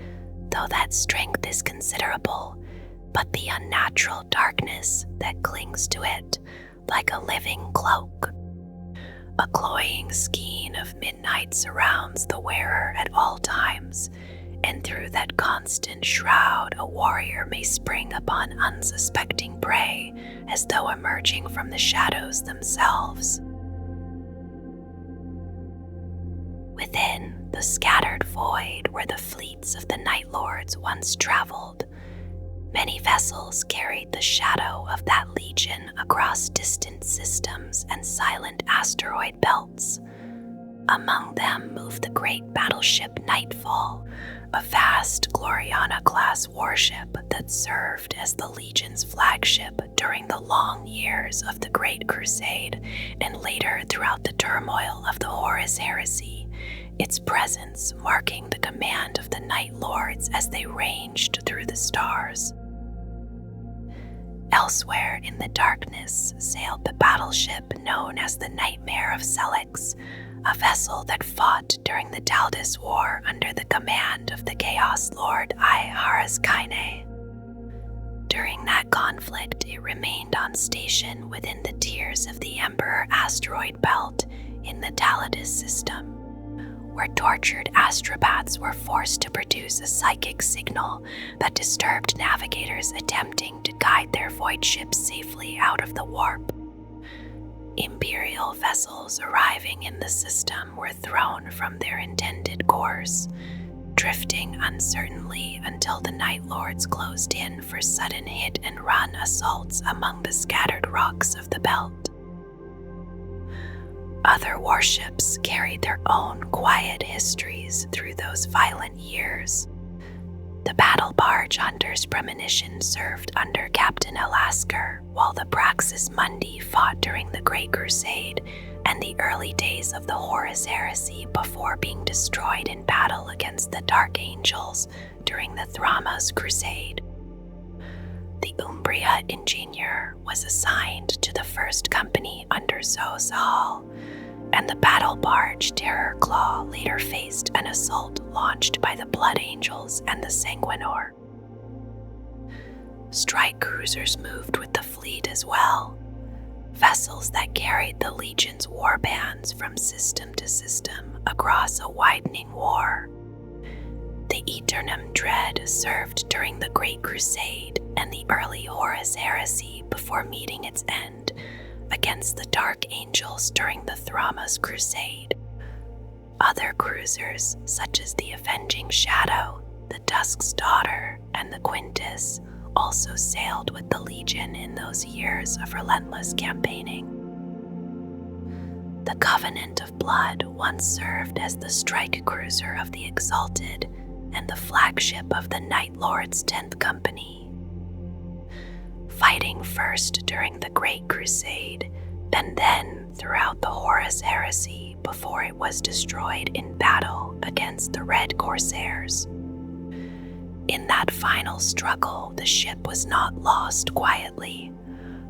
though that strength is considerable, but the unnatural darkness that clings to it like a living cloak. A cloying skein of midnight surrounds the wearer at all times, and through that constant shroud a warrior may spring upon unsuspecting prey as though emerging from the shadows themselves. Within the scattered void where the fleets of the Night Lords once traveled, many vessels carried the shadow of that legion across distant systems and silent asteroid belts. Among them moved the great battleship Nightfall, a vast Gloriana-class warship that served as the Legion's flagship during the long years of the Great Crusade and later throughout the turmoil of the Horus Heresy, its presence marking the command of the Night Lords as they ranged through the stars. Elsewhere in the darkness sailed the battleship known as the Nightmare of Celix, a vessel that fought during the Daldis War under the command of the Chaos Lord Horus Heresy. During that conflict, it remained on station within the tiers of the Emperor asteroid belt in the Tyranids system, where tortured astropaths were forced to produce a psychic signal that disturbed navigators attempting to guide their void ships safely out of the warp. Imperial vessels arriving in the system were thrown from their intended course, drifting uncertainly until the Night Lords closed in for sudden hit-and-run assaults among the scattered rocks of the belt. Other warships carried their own quiet histories through those violent years. The battle barge Hunter's Premonition served under Captain Alasker, while the Praxis Mundi fought during the Great Crusade and the early days of the Horus Heresy before being destroyed in battle against the Dark Angels during the Thrammas Crusade. The Umbria Ingenieur was assigned to the first company under Zosal, and the battle barge Terror Claw later faced an assault launched by the Blood Angels and the Sanguinor. Strike cruisers moved with the fleet as well, vessels that carried the Legion's warbands from system to system across a widening war. The Eternum Dread served during the Great Crusade and the early Horus Heresy before meeting its end against the Dark Angels during the Thrammas Crusade. Other cruisers, such as the Avenging Shadow, the Dusk's Daughter, and the Quintus, also sailed with the Legion in those years of relentless campaigning. The Covenant of Blood once served as the strike cruiser of the Exalted, and the flagship of the Night Lord's 10th Company. Fighting first during the Great Crusade, and then throughout the Horus Heresy before it was destroyed in battle against the Red Corsairs. In that final struggle, the ship was not lost quietly,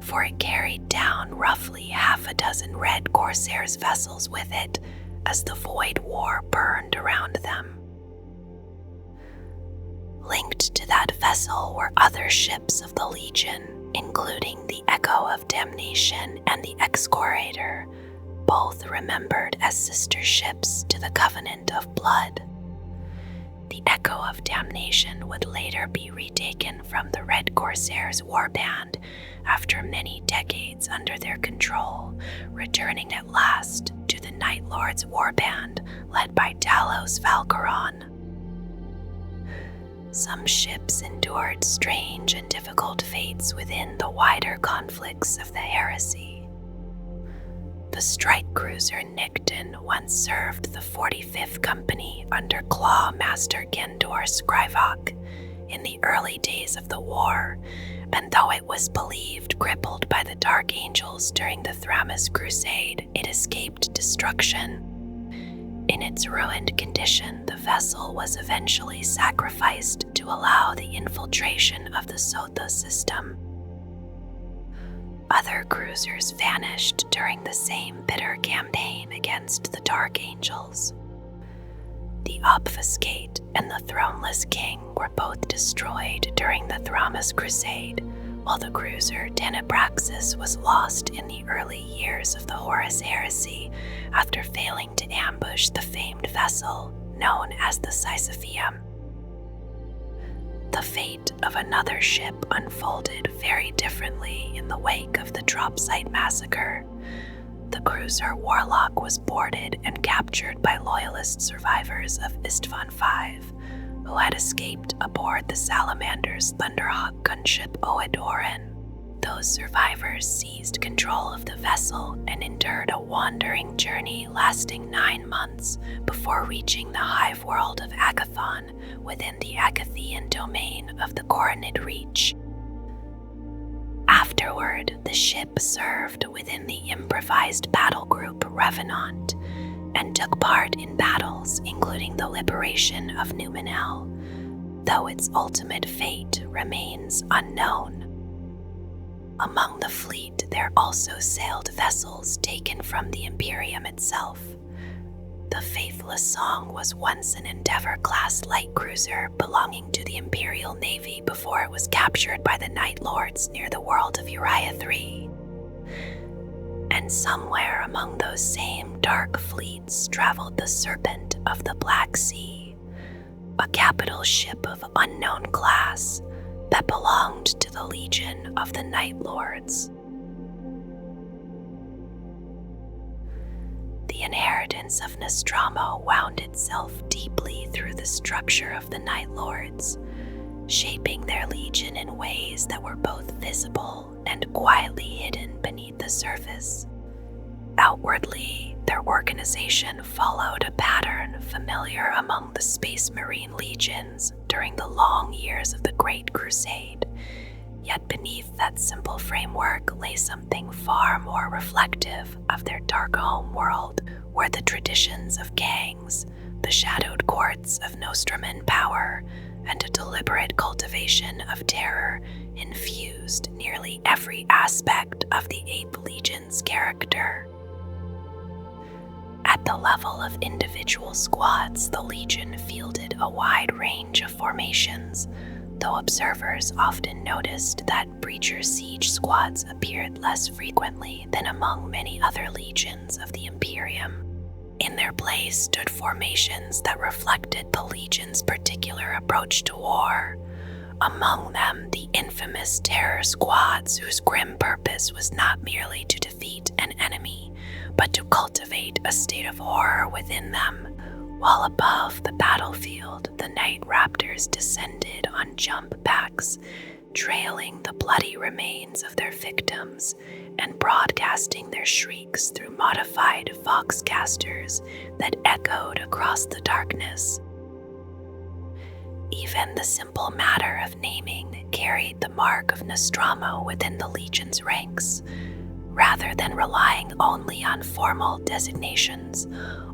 for it carried down roughly half a dozen Red Corsairs' vessels with it as the Void War burned around them. Linked to that vessel were other ships of the Legion, including the Echo of Damnation and the Excoriator, both remembered as sister ships to the Covenant of Blood. The Echo of Damnation would later be retaken from the Red Corsairs warband after many decades under their control, returning at last to the Night Lord's warband led by Talos Valkyron. Some ships endured strange and difficult fates within the wider conflicts of the heresy. The strike cruiser Nicton once served the 45th Company under Claw Master Gendor Scrivok in the early days of the war, and though it was believed crippled by the Dark Angels during the Thramas Crusade, it escaped destruction. In its ruined condition, the vessel was eventually sacrificed to allow the infiltration of the Sotha system. Other cruisers vanished during the same bitter campaign against the Dark Angels. The Obfuscate and the Throneless King were both destroyed during the Thramas Crusade, while the cruiser Tenebraxis was lost in the early years of the Horus Heresy after failing to ambush the famed vessel known as the Sisypheum. The fate of another ship unfolded very differently in the wake of the drop site massacre. The cruiser Warlock was boarded and captured by loyalist survivors of Istvan V, who had escaped aboard the Salamander's Thunderhawk gunship Oedoran. Those survivors seized control of the vessel and endured a wandering journey lasting 9 months before reaching the hive world of Agathon within the Agathian domain of the Coronid Reach. Afterward, the ship served within the improvised battle group Revenant and took part in battles including the liberation of Numenel, though its ultimate fate remains unknown. Among the fleet, there also sailed vessels taken from the Imperium itself. The Faithless Song was once an Endeavour-class light cruiser belonging to the Imperial Navy before it was captured by the Night Lords near the world of Uriah III. And somewhere among those same dark fleets traveled the Serpent of the Black Sea, a capital ship of unknown class that belonged to the Legion of the Night Lords. The inheritance of Nostramo wound itself deeply through the structure of the Night Lords, shaping their legion in ways that were both visible and quietly hidden beneath the surface. Outwardly, their organization followed a pattern familiar among the Space Marine legions during the long years of the Great Crusade, yet beneath that simple framework lay something far more reflective of their dark home world, where the traditions of gangs, the shadowed courts of Nostraman power, and a deliberate cultivation of terror infused nearly every aspect of the 8th Legion's character. At the level of individual squads, the Legion fielded a wide range of formations, though observers often noticed that Breacher Siege squads appeared less frequently than among many other legions of the Imperium. In their place stood formations that reflected the Legion's particular approach to war. Among them, the infamous terror squads whose grim purpose was not merely to defeat an enemy, but to cultivate a state of horror within them. While above the battlefield, the Night Raptors descended on jump packs, trailing the bloody remains of their victims and broadcasting their shrieks through modified voxcasters that echoed across the darkness. Even the simple matter of naming carried the mark of Nostramo within the Legion's ranks. Rather than relying only on formal designations,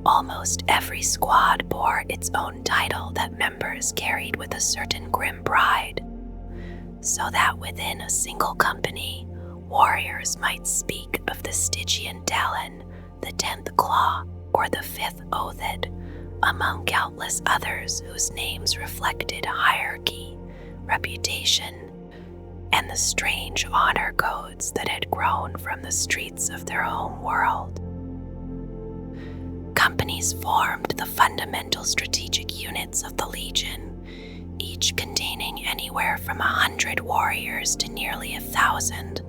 almost every squad bore its own title that members carried with a certain grim pride, so that within a single company, warriors might speak of the Stygian Talon, the 10th Claw, or the 5th Oathid, among countless others whose names reflected hierarchy, reputation, and the strange honor codes that had grown from the streets of their home world. Companies formed the fundamental strategic units of the Legion, each containing anywhere from 100 warriors to nearly 1,000,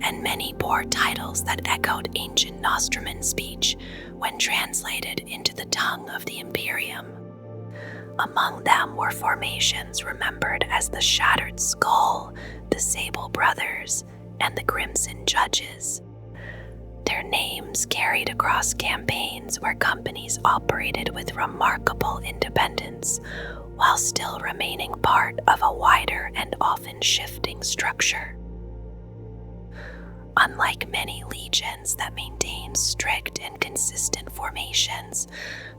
and many bore titles that echoed ancient Nostraman speech when translated into the tongue of the Imperium. Among them were formations remembered as the Shattered Skull, the Sable Brothers, and the Crimson Judges. Their names carried across campaigns where companies operated with remarkable independence, while still remaining part of a wider and often shifting structure. Unlike many legions that maintained strict and consistent formations,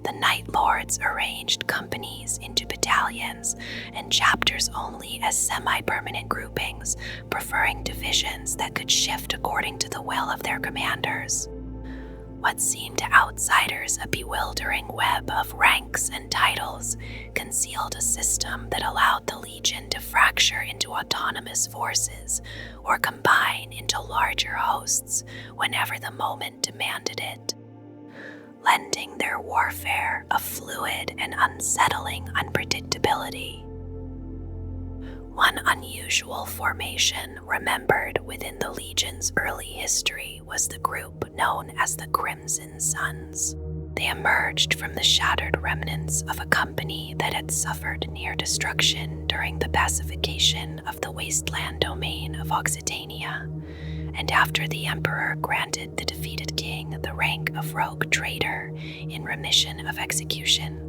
the Night Lords arranged companies into battalions and chapters only as semi-permanent groupings, preferring divisions that could shift according to the will of their commanders. What seemed to outsiders a bewildering web of ranks and titles concealed a system that allowed the Legion to fracture into autonomous forces or combine into larger hosts whenever the moment demanded it, lending their warfare a fluid and unsettling unpredictability. One unusual formation remembered within the Legion's early history was the group known as the Crimson Sons. They emerged from the shattered remnants of a company that had suffered near destruction during the pacification of the wasteland domain of Occitania, and after the Emperor granted the defeated king the rank of rogue traitor in remission of execution.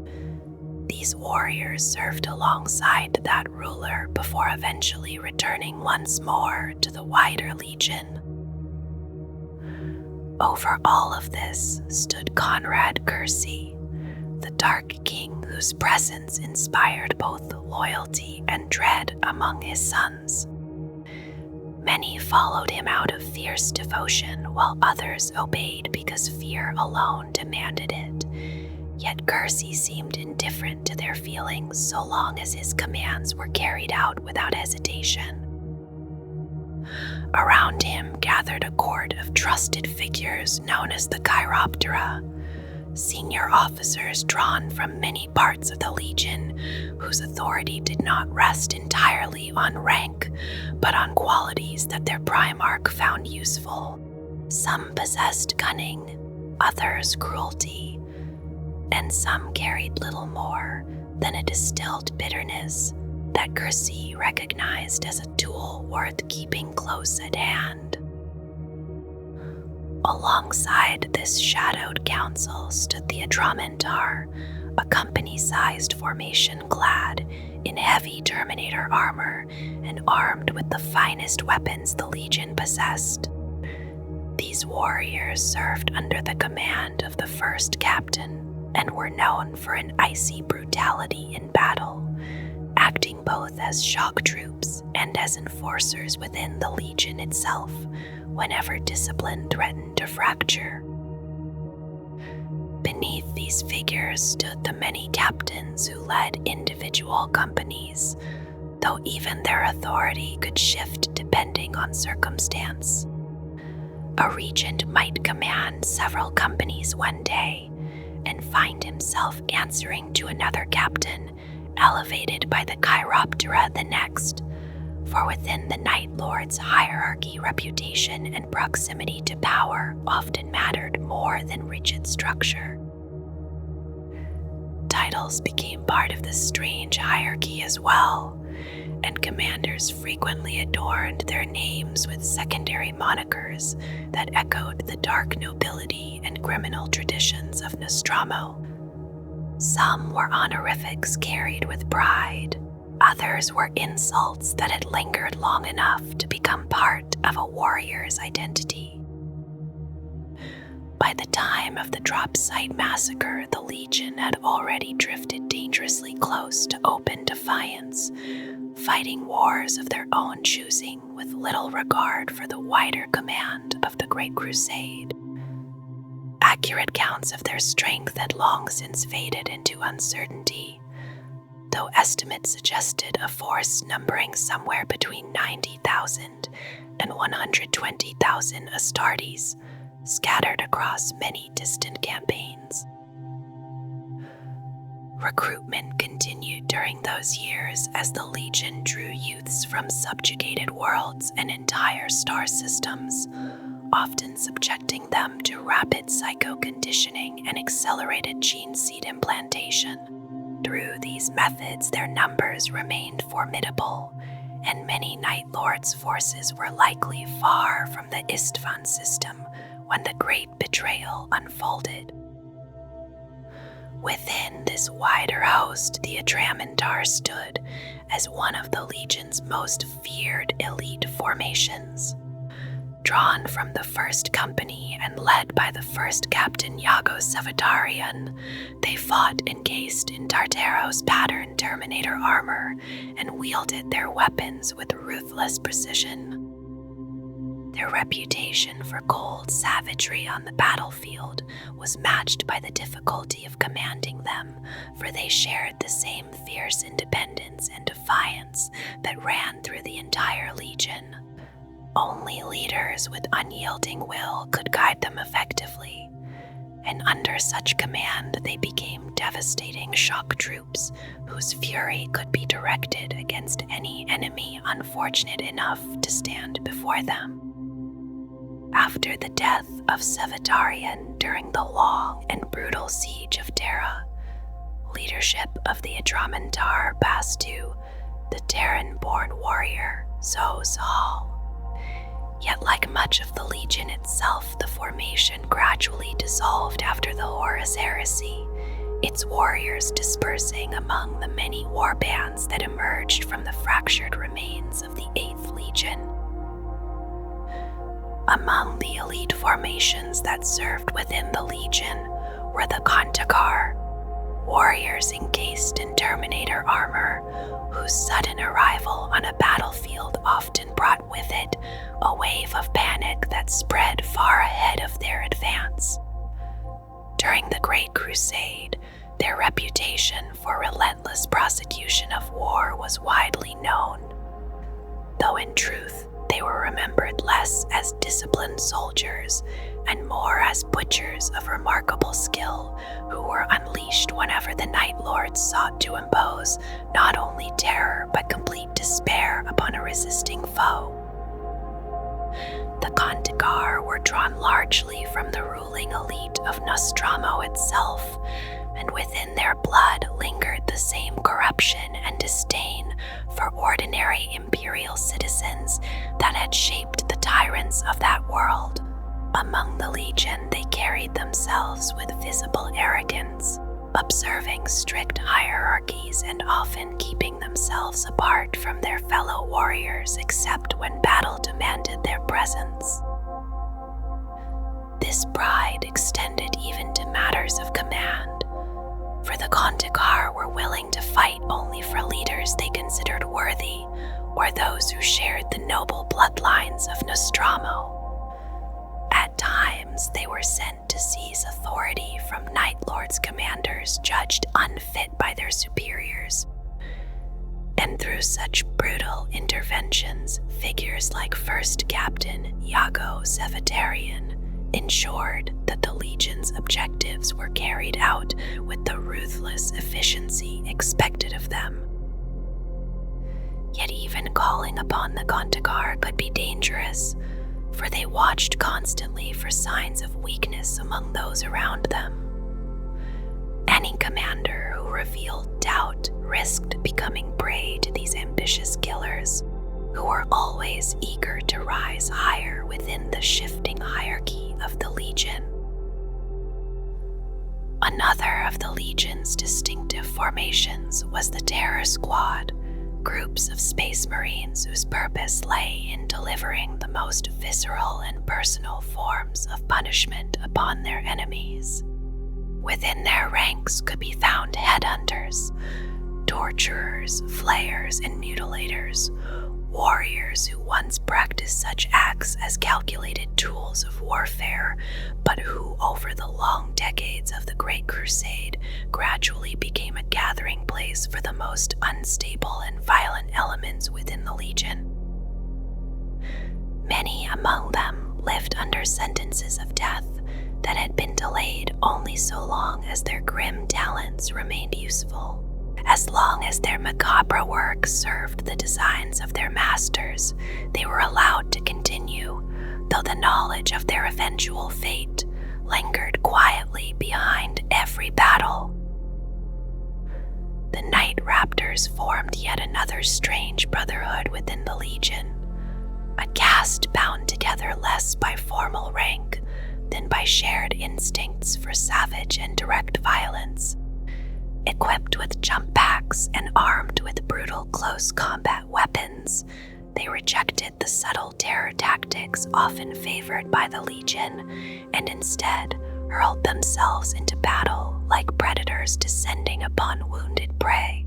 These warriors served alongside that ruler before eventually returning once more to the wider Legion. Over all of this stood Konrad Curze, the Dark King whose presence inspired both loyalty and dread among his sons. Many followed him out of fierce devotion, while others obeyed because fear alone demanded it. Yet Curze seemed indifferent to their feelings so long as his commands were carried out without hesitation. Around him gathered a court of trusted figures known as the Chiroptera, senior officers drawn from many parts of the Legion whose authority did not rest entirely on rank, but on qualities that their Primarch found useful. Some possessed cunning, others cruelty, and some carried little more than a distilled bitterness that Curze recognized as a tool worth keeping close at hand. Alongside this shadowed council stood the Adramentar, a company-sized formation clad in heavy Terminator armor and armed with the finest weapons the Legion possessed. These warriors served under the command of the first captain and were known for an icy brutality in battle, acting both as shock troops and as enforcers within the Legion itself whenever discipline threatened to fracture. Beneath these figures stood the many captains who led individual companies, though even their authority could shift depending on circumstance. A regent might command several companies one day and find himself answering to another captain, elevated by the Chiroptera the next, for within the Night Lord's hierarchy, reputation and proximity to power often mattered more than rigid structure. Titles became part of this strange hierarchy as well, and commanders frequently adorned their names with secondary monikers that echoed the dark nobility and criminal traditions of Nostramo. Some were honorifics carried with pride, Others were insults that had lingered long enough to become part of a warrior's identity. By the time of the drop site massacre, the Legion had already drifted dangerously close to open defiance, fighting wars of their own choosing with little regard for the wider command of the Great Crusade. Accurate counts of their strength had long since faded into uncertainty, though estimates suggested a force numbering somewhere between 90,000 and 120,000 Astartes, scattered across many distant campaigns. Recruitment continued during those years as the Legion drew youths from subjugated worlds and entire star systems, often subjecting them to rapid psycho-conditioning and accelerated gene seed implantation. Through these methods, their numbers remained formidable, and many Night Lords' forces were likely far from the Istvan system when the Great Betrayal unfolded. Within this wider host, the Adramantar stood as one of the Legion's most feared elite formations. Drawn from the first company and led by the first captain Iago Sevatarian, they fought encased in Tartaros pattern Terminator armor and wielded their weapons with ruthless precision. Their reputation for cold savagery on the battlefield was matched by the difficulty of commanding them, for they shared the same fierce independence and defiance that ran through the entire Legion. Only leaders with unyielding will could guide them effectively, and under such command they became devastating shock troops whose fury could be directed against any enemy unfortunate enough to stand before them. After the death of Sevatarian during the long and brutal siege of Terra, leadership of the Adramantar passed to the Terran-born warrior Zozal. Yet like much of the Legion itself, the formation gradually dissolved after the Horus Heresy, its warriors dispersing among the many warbands that emerged from the fractured remains of the 8th Legion. Among the elite formations that served within the Legion were the Kontakar, warriors encased in Terminator armor, whose sudden arrival on a battlefield often brought with it a wave of panic that spread far ahead of their advance. During the Great Crusade, their reputation for relentless prosecution of war was widely known, though in truth they were remembered less as disciplined soldiers and more as butchers of remarkable skill who were unleashed whenever the Night Lords sought to impose not only terror but complete despair upon a resisting foe. The Kontakar were drawn largely from the ruling elite of Nostramo itself, and within their blood lingered the same corruption and disdain for ordinary imperial citizens that had shaped the tyrants of that world. Among the Legion, they carried themselves with visible arrogance, observing strict hierarchies and often keeping themselves apart from their fellow warriors except when battle demanded their presence. This pride extended even to matters of command, for the Kontakar were willing to fight only for leaders they considered worthy or those who shared the noble bloodlines of Nostramo. At times, they were sent to seize authority from Night Lords commanders judged unfit by their superiors. And through such brutal interventions, figures like First Captain Iago Sevatarian ensured that the Legion's objectives were carried out with the ruthless efficiency expected of them. Yet even calling upon the Kontakar could be dangerous, for they watched constantly for signs of weakness among those around them. Any commander who revealed doubt risked becoming prey to these ambitious killers, who were always eager to rise higher within the shifting hierarchy of the Legion. Another of the Legion's distinctive formations was the Terror Squad, groups of Space Marines whose purpose lay in delivering the most visceral and personal forms of punishment upon their enemies. Within their ranks could be found headhunters, torturers, flayers, and mutilators, warriors who once practiced such acts as calculated tools of warfare, but who over the long decades of the Great Crusade gradually became a gathering place for the most unstable and violent elements within the Legion. Many among them lived under sentences of death that had been delayed only so long as their grim talents remained useful. As long as their macabre work served the designs of their masters, they were allowed to continue, though the knowledge of their eventual fate lingered quietly behind every battle. The Night Raptors formed yet another strange brotherhood within the Legion, a caste bound together less by formal rank than by shared instincts for savage and direct violence. Equipped with jump packs and armed with brutal close combat weapons, they rejected the subtle terror tactics often favored by the Legion and instead hurled themselves into battle like predators descending upon wounded prey.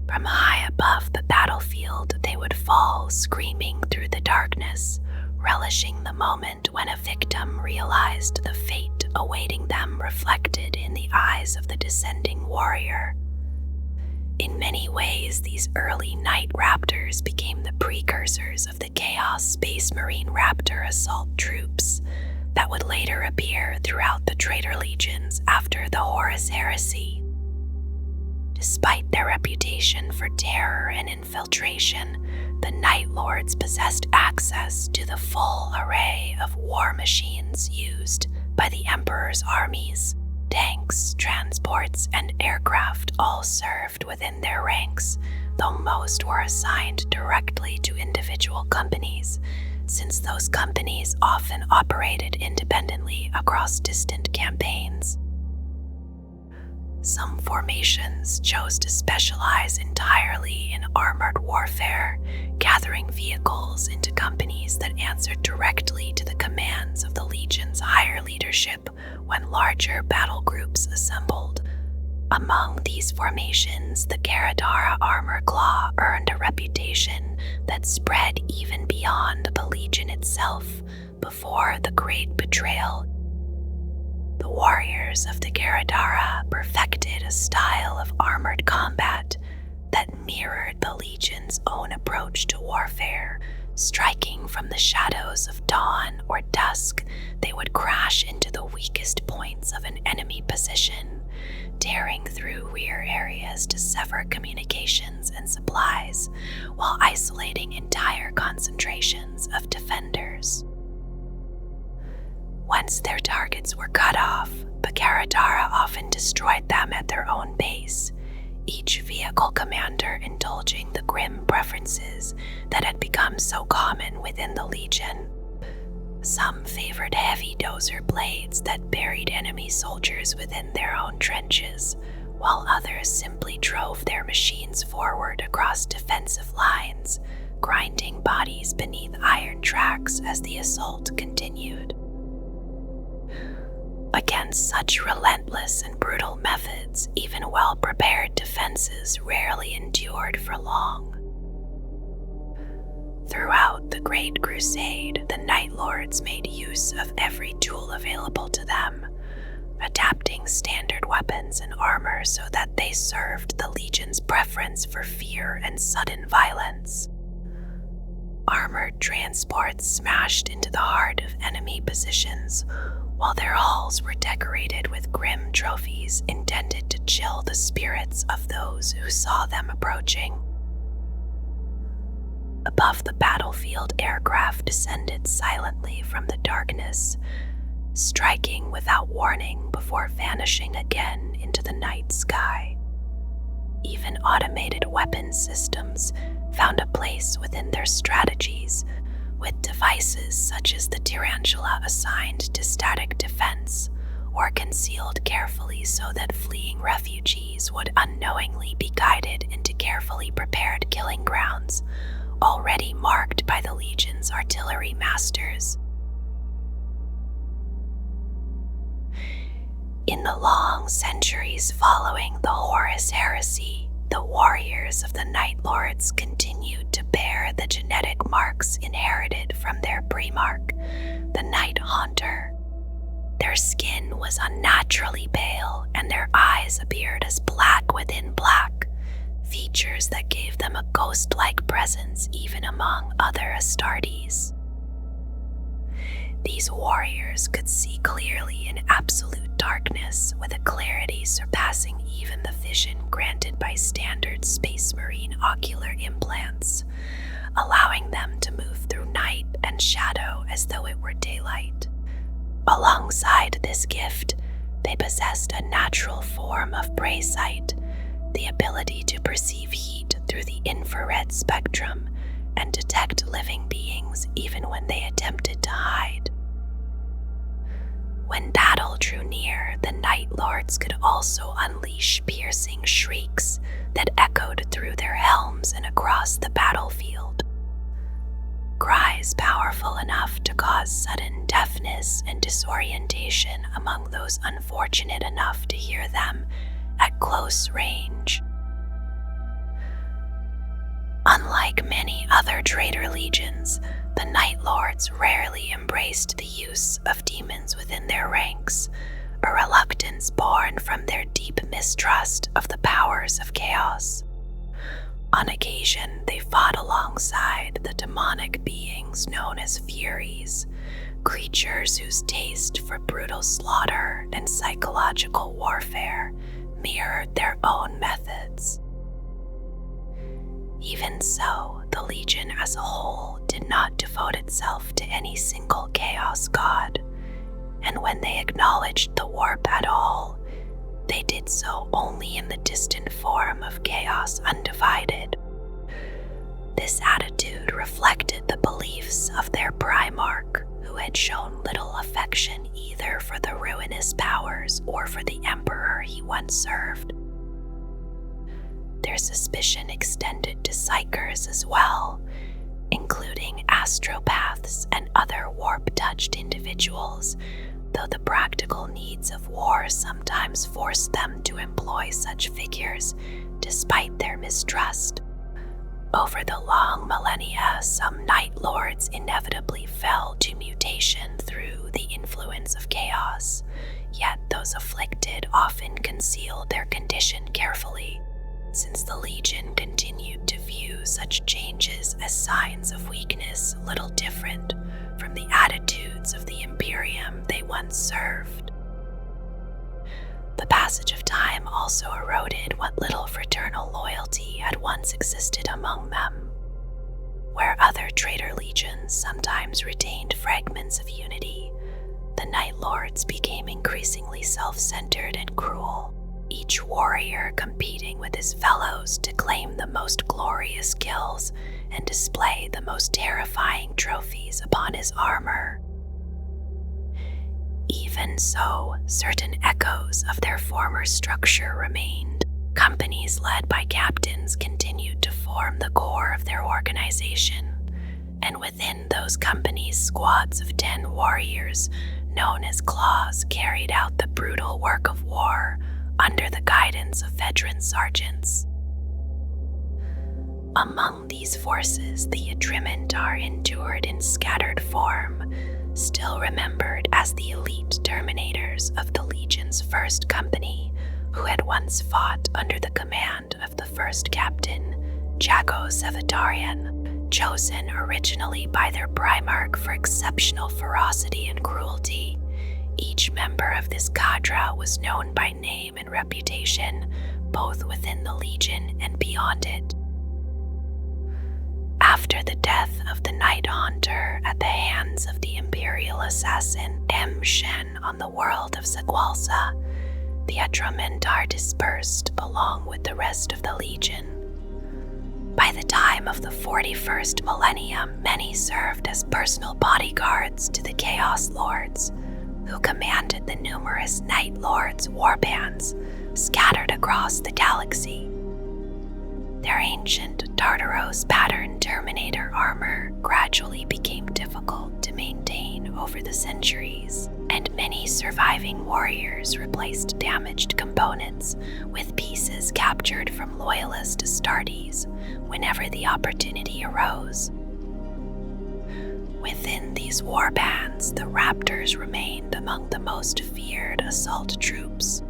From high above the battlefield, they would fall screaming through the darkness, relishing the moment when a victim realized the fate awaiting them reflected in the eyes of the descending warrior. In many ways, these early Night Raptors became the precursors of the Chaos Space Marine Raptor assault troops that would later appear throughout the Traitor Legions after the Horus Heresy. Despite their reputation for terror and infiltration, the Night Lords possessed access to the full array of war machines used by the Emperor's armies. Tanks, transports, and aircraft all served within their ranks, though most were assigned directly to individual companies, since those companies often operated independently across distant campaigns. Some formations chose to specialize entirely in armored warfare, gathering vehicles into companies that answered directly to the commands of the Legion's higher leadership when larger battle groups assembled. Among these formations, the Caradara Armor Claw earned a reputation that spread even beyond the Legion itself before the Great Betrayal. The warriors of the Caradara perfected a style of armored combat that mirrored the Legion's own approach to warfare. Striking from the shadows of dawn or dusk, they would crash into the weakest points of an enemy position, tearing through rear areas to sever communications and supplies, while isolating entire concentrations of defenders. Once their targets were cut off, the Caradara often destroyed them at their own base, each vehicle commander indulging the grim preferences that had become so common within the Legion. Some favored heavy dozer blades that buried enemy soldiers within their own trenches, while others simply drove their machines forward across defensive lines, grinding bodies beneath iron tracks as the assault continued. Against such relentless and brutal methods, even well-prepared defenses rarely endured for long. Throughout the Great Crusade, the Night Lords made use of every tool available to them, adapting standard weapons and armor so that they served the Legion's preference for fear and sudden violence. Armored transports smashed into the heart of enemy positions, while their hulls were decorated with grim trophies intended to chill the spirits of those who saw them approaching. Above the battlefield, aircraft descended silently from the darkness, striking without warning before vanishing again into the night sky. Even automated weapon systems found a place within their strategies, with devices such as the tarantula assigned to static defense or concealed carefully so that fleeing refugees armies would unknowingly be guided into carefully prepared killing grounds, already marked by the Legion's artillery masters. In the long centuries following the Horus Heresy, the warriors of the Night Lords continued to bear the genetic marks inherited from their Primarch, the Night Haunter. Their skin was unnaturally pale, and their eyes appeared as black within black, features that gave them a ghost-like presence even among other Astartes. These warriors could see clearly in absolute darkness with a clarity surpassing even the vision granted by standard Space Marine ocular implants, allowing them to move through night and shadow as though it were daylight. Alongside this gift, they possessed a natural form of prey sight, the ability to perceive heat through the infrared spectrum and detect living beings even when they attempted to hide. When battle drew near, the Night Lords could also unleash piercing shrieks that echoed through their helms and across the battlefield. Cries powerful enough to cause sudden deafness and disorientation among those unfortunate enough to hear them at close range. Unlike many other traitor legions, the Night Lords rarely embraced the use of demons within their ranks, a reluctance born from their deep mistrust of the powers of chaos. On occasion, they fought alongside the demonic beings known as Furies, creatures whose taste for brutal slaughter and psychological warfare mirrored their own methods. Even so, the Legion as a whole did not devote itself to any single chaos god, and when they acknowledged the warp at all, they did so only in the distant form of chaos undivided. This attitude reflected the beliefs of their Primarch, who had shown little affection either for the ruinous powers or for the Emperor he once served. Their suspicion extended to psychers as well, including astropaths and other warp-touched individuals, though the practical needs of war sometimes forced them to employ such figures despite their mistrust. Over the long millennia, some Night Lords inevitably fell to mutation through the influence of chaos, yet those afflicted often concealed their condition carefully, since the Legion continued to view such changes as signs of weakness little different from the attitudes of the Imperium they once served. The passage of time also eroded what little fraternal loyalty had once existed among them. Where other traitor legions sometimes retained fragments of unity, the Night Lords became increasingly self-centered and cruel, each warrior competing with his fellows to claim the most glorious kills and display the most terrifying trophies upon his armor. Even so, certain echoes of their former structure remained. Companies led by captains continued to form the core of their organization, and within those companies, squads of 10 warriors, known as Claws, carried out the brutal work of war under the guidance of veteran sergeants. Among these forces, the Atrimentar endured in scattered form, still remembered as the elite Terminators of the Legion's first company, who had once fought under the command of the first captain, Jago Sevatarian, chosen originally by their Primarch for exceptional ferocity and cruelty. Each member of this cadre was known by name and reputation, both within the Legion and beyond it. After the death of the Night Haunter at the hands of the Imperial assassin M. Shen on the world of Segualsa, the Atrimentar dispersed along with the rest of the Legion. By the time of the 41st millennium, many served as personal bodyguards to the Chaos Lords, who commanded the numerous Night Lords' warbands, scattered across the galaxy. Their ancient Tartaros pattern Terminator armor gradually became difficult to maintain over the centuries, and many surviving warriors replaced damaged components with pieces captured from loyalist Astartes whenever the opportunity arose. Within these warbands, the Raptors remained among the most feared assault troops.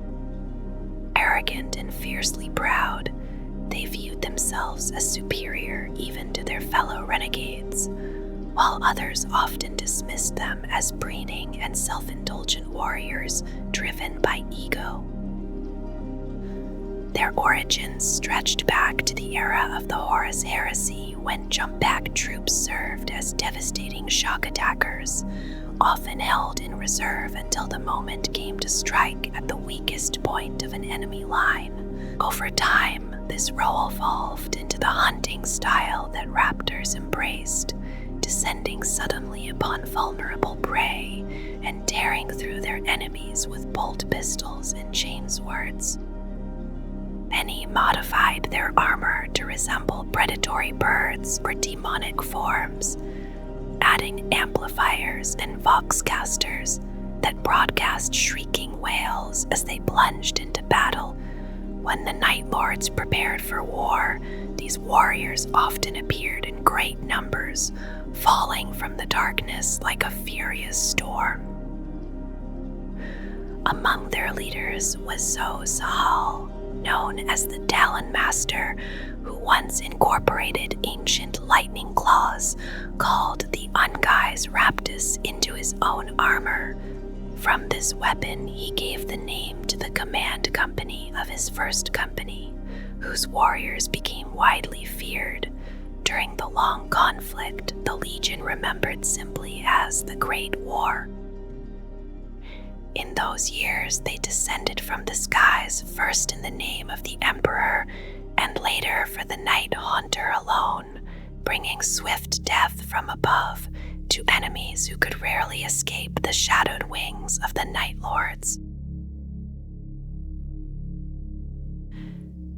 Arrogant and fiercely proud, they viewed themselves as superior even to their fellow renegades, while others often dismissed them as preening and self-indulgent warriors driven by ego. Their origins stretched back to the era of the Horus Heresy, when jump-back troops served as devastating shock attackers, often held in reserve until the moment came to strike at the weakest point of an enemy line. Over time, this role evolved into the hunting style that Raptors embraced, descending suddenly upon vulnerable prey and tearing through their enemies with bolt pistols and chainswords. Many modified their armor to resemble predatory birds or demonic forms, adding amplifiers and voxcasters that broadcast shrieking wails as they plunged into battle. When the Night Lords prepared for war, these warriors often appeared in great numbers, falling from the darkness like a furious storm. Among their leaders was Sahal, known as the Talon Master, who once incorporated ancient lightning claws called the Ungai's Raptus into his own armor. From this weapon, he gave the name to the command company of his first company, whose warriors became widely feared. During the long conflict, the Legion remembered simply as the Great War. In those years, they descended from the skies, first in the name of the Emperor, and later for the Night Haunter alone, bringing swift death from above to enemies who could rarely escape the shadowed wings of the Night Lords.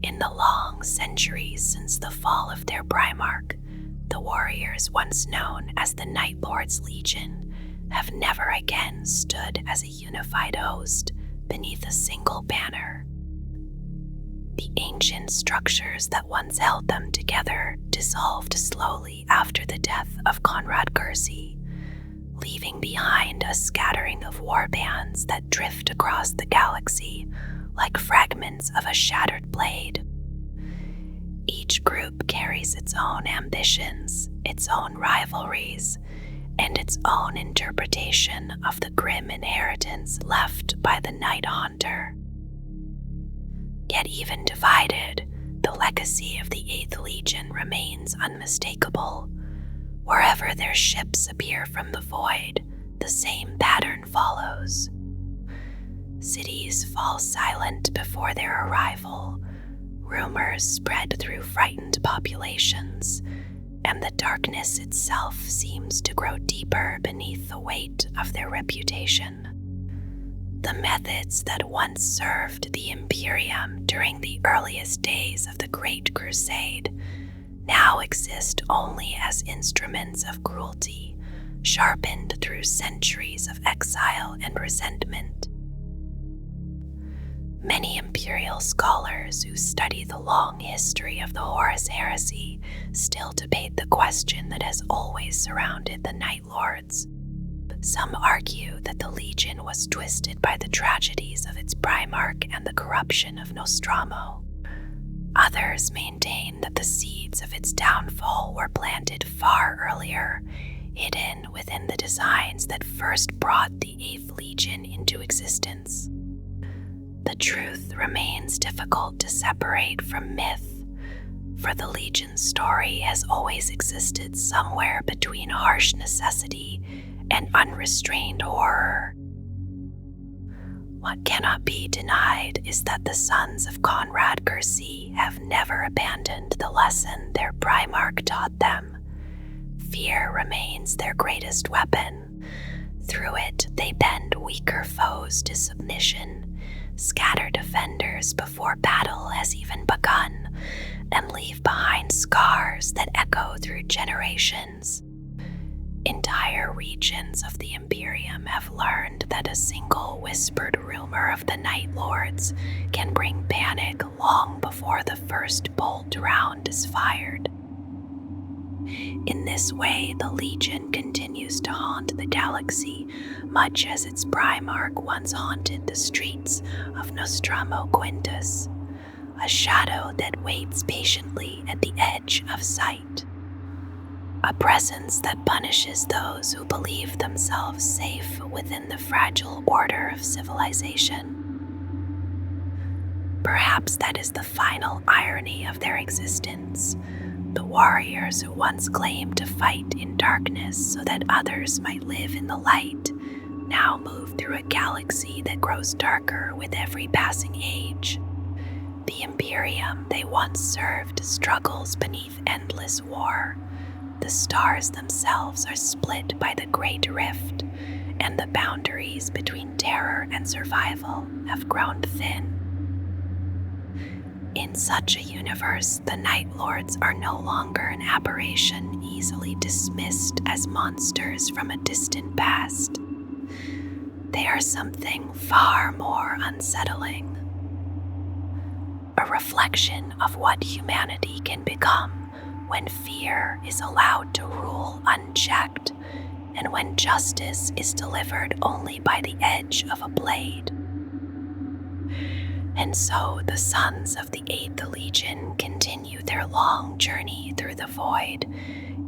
In the long centuries since the fall of their Primarch, the warriors once known as the Night Lords Legion have never again stood as a unified host beneath a single banner. The ancient structures that once held them together dissolved slowly after the death of Konrad Curze, leaving behind a scattering of warbands that drift across the galaxy like fragments of a shattered blade. Each group carries its own ambitions, its own rivalries, and its own interpretation of the grim inheritance left by the Night Haunter. Yet even divided, the legacy of the 8th Legion remains unmistakable. Wherever their ships appear from the void, the same pattern follows. Cities fall silent before their arrival, rumors spread through frightened populations, and the darkness itself seems to grow deeper beneath the weight of their reputation. The methods that once served the Imperium during the earliest days of the Great Crusade now exist only as instruments of cruelty, sharpened through centuries of exile and resentment. Many Imperial scholars who study the long history of the Horus Heresy still debate the question that has always surrounded the Night Lords. Some argue that the Legion was twisted by the tragedies of its Primarch and the corruption of Nostramo. Others maintain that the seeds of its downfall were planted far earlier, hidden within the designs that first brought the 8th Legion into existence. The truth remains difficult to separate from myth, for the Legion's story has always existed somewhere between harsh necessity and unrestrained horror. What cannot be denied is that the sons of Konrad Curze have never abandoned the lesson their Primarch taught them. Fear remains their greatest weapon. Through it, they bend weaker foes to submission, scatter defenders before battle has even begun, and leave behind scars that echo through generations. Entire regions of the Imperium have learned that a single whispered rumor of the Night Lords can bring panic long before the first bolt round is fired. In this way, the Legion continues to haunt the galaxy, much as its Primarch once haunted the streets of Nostramo Quintus, a shadow that waits patiently at the edge of sight. A presence that punishes those who believe themselves safe within the fragile order of civilization. Perhaps that is the final irony of their existence. The warriors who once claimed to fight in darkness so that others might live in the light now move through a galaxy that grows darker with every passing age. The Imperium they once served struggles beneath endless war. The stars themselves are split by the Great Rift, and the boundaries between terror and survival have grown thin. In such a universe, the Night Lords are no longer an aberration easily dismissed as monsters from a distant past. They are something far more unsettling. A reflection of what humanity can become when fear is allowed to rule unchecked, and when justice is delivered only by the edge of a blade. And so the sons of the 8th Legion continue their long journey through the void,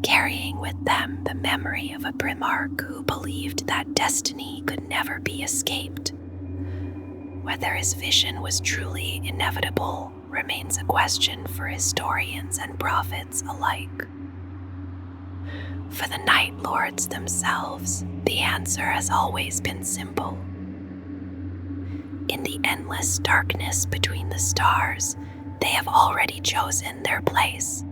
carrying with them the memory of a Primarch who believed that destiny could never be escaped. Whether his vision was truly inevitable remains a question for historians and prophets alike. For the Night Lords themselves, the answer has always been simple. In the endless darkness between the stars, they have already chosen their place.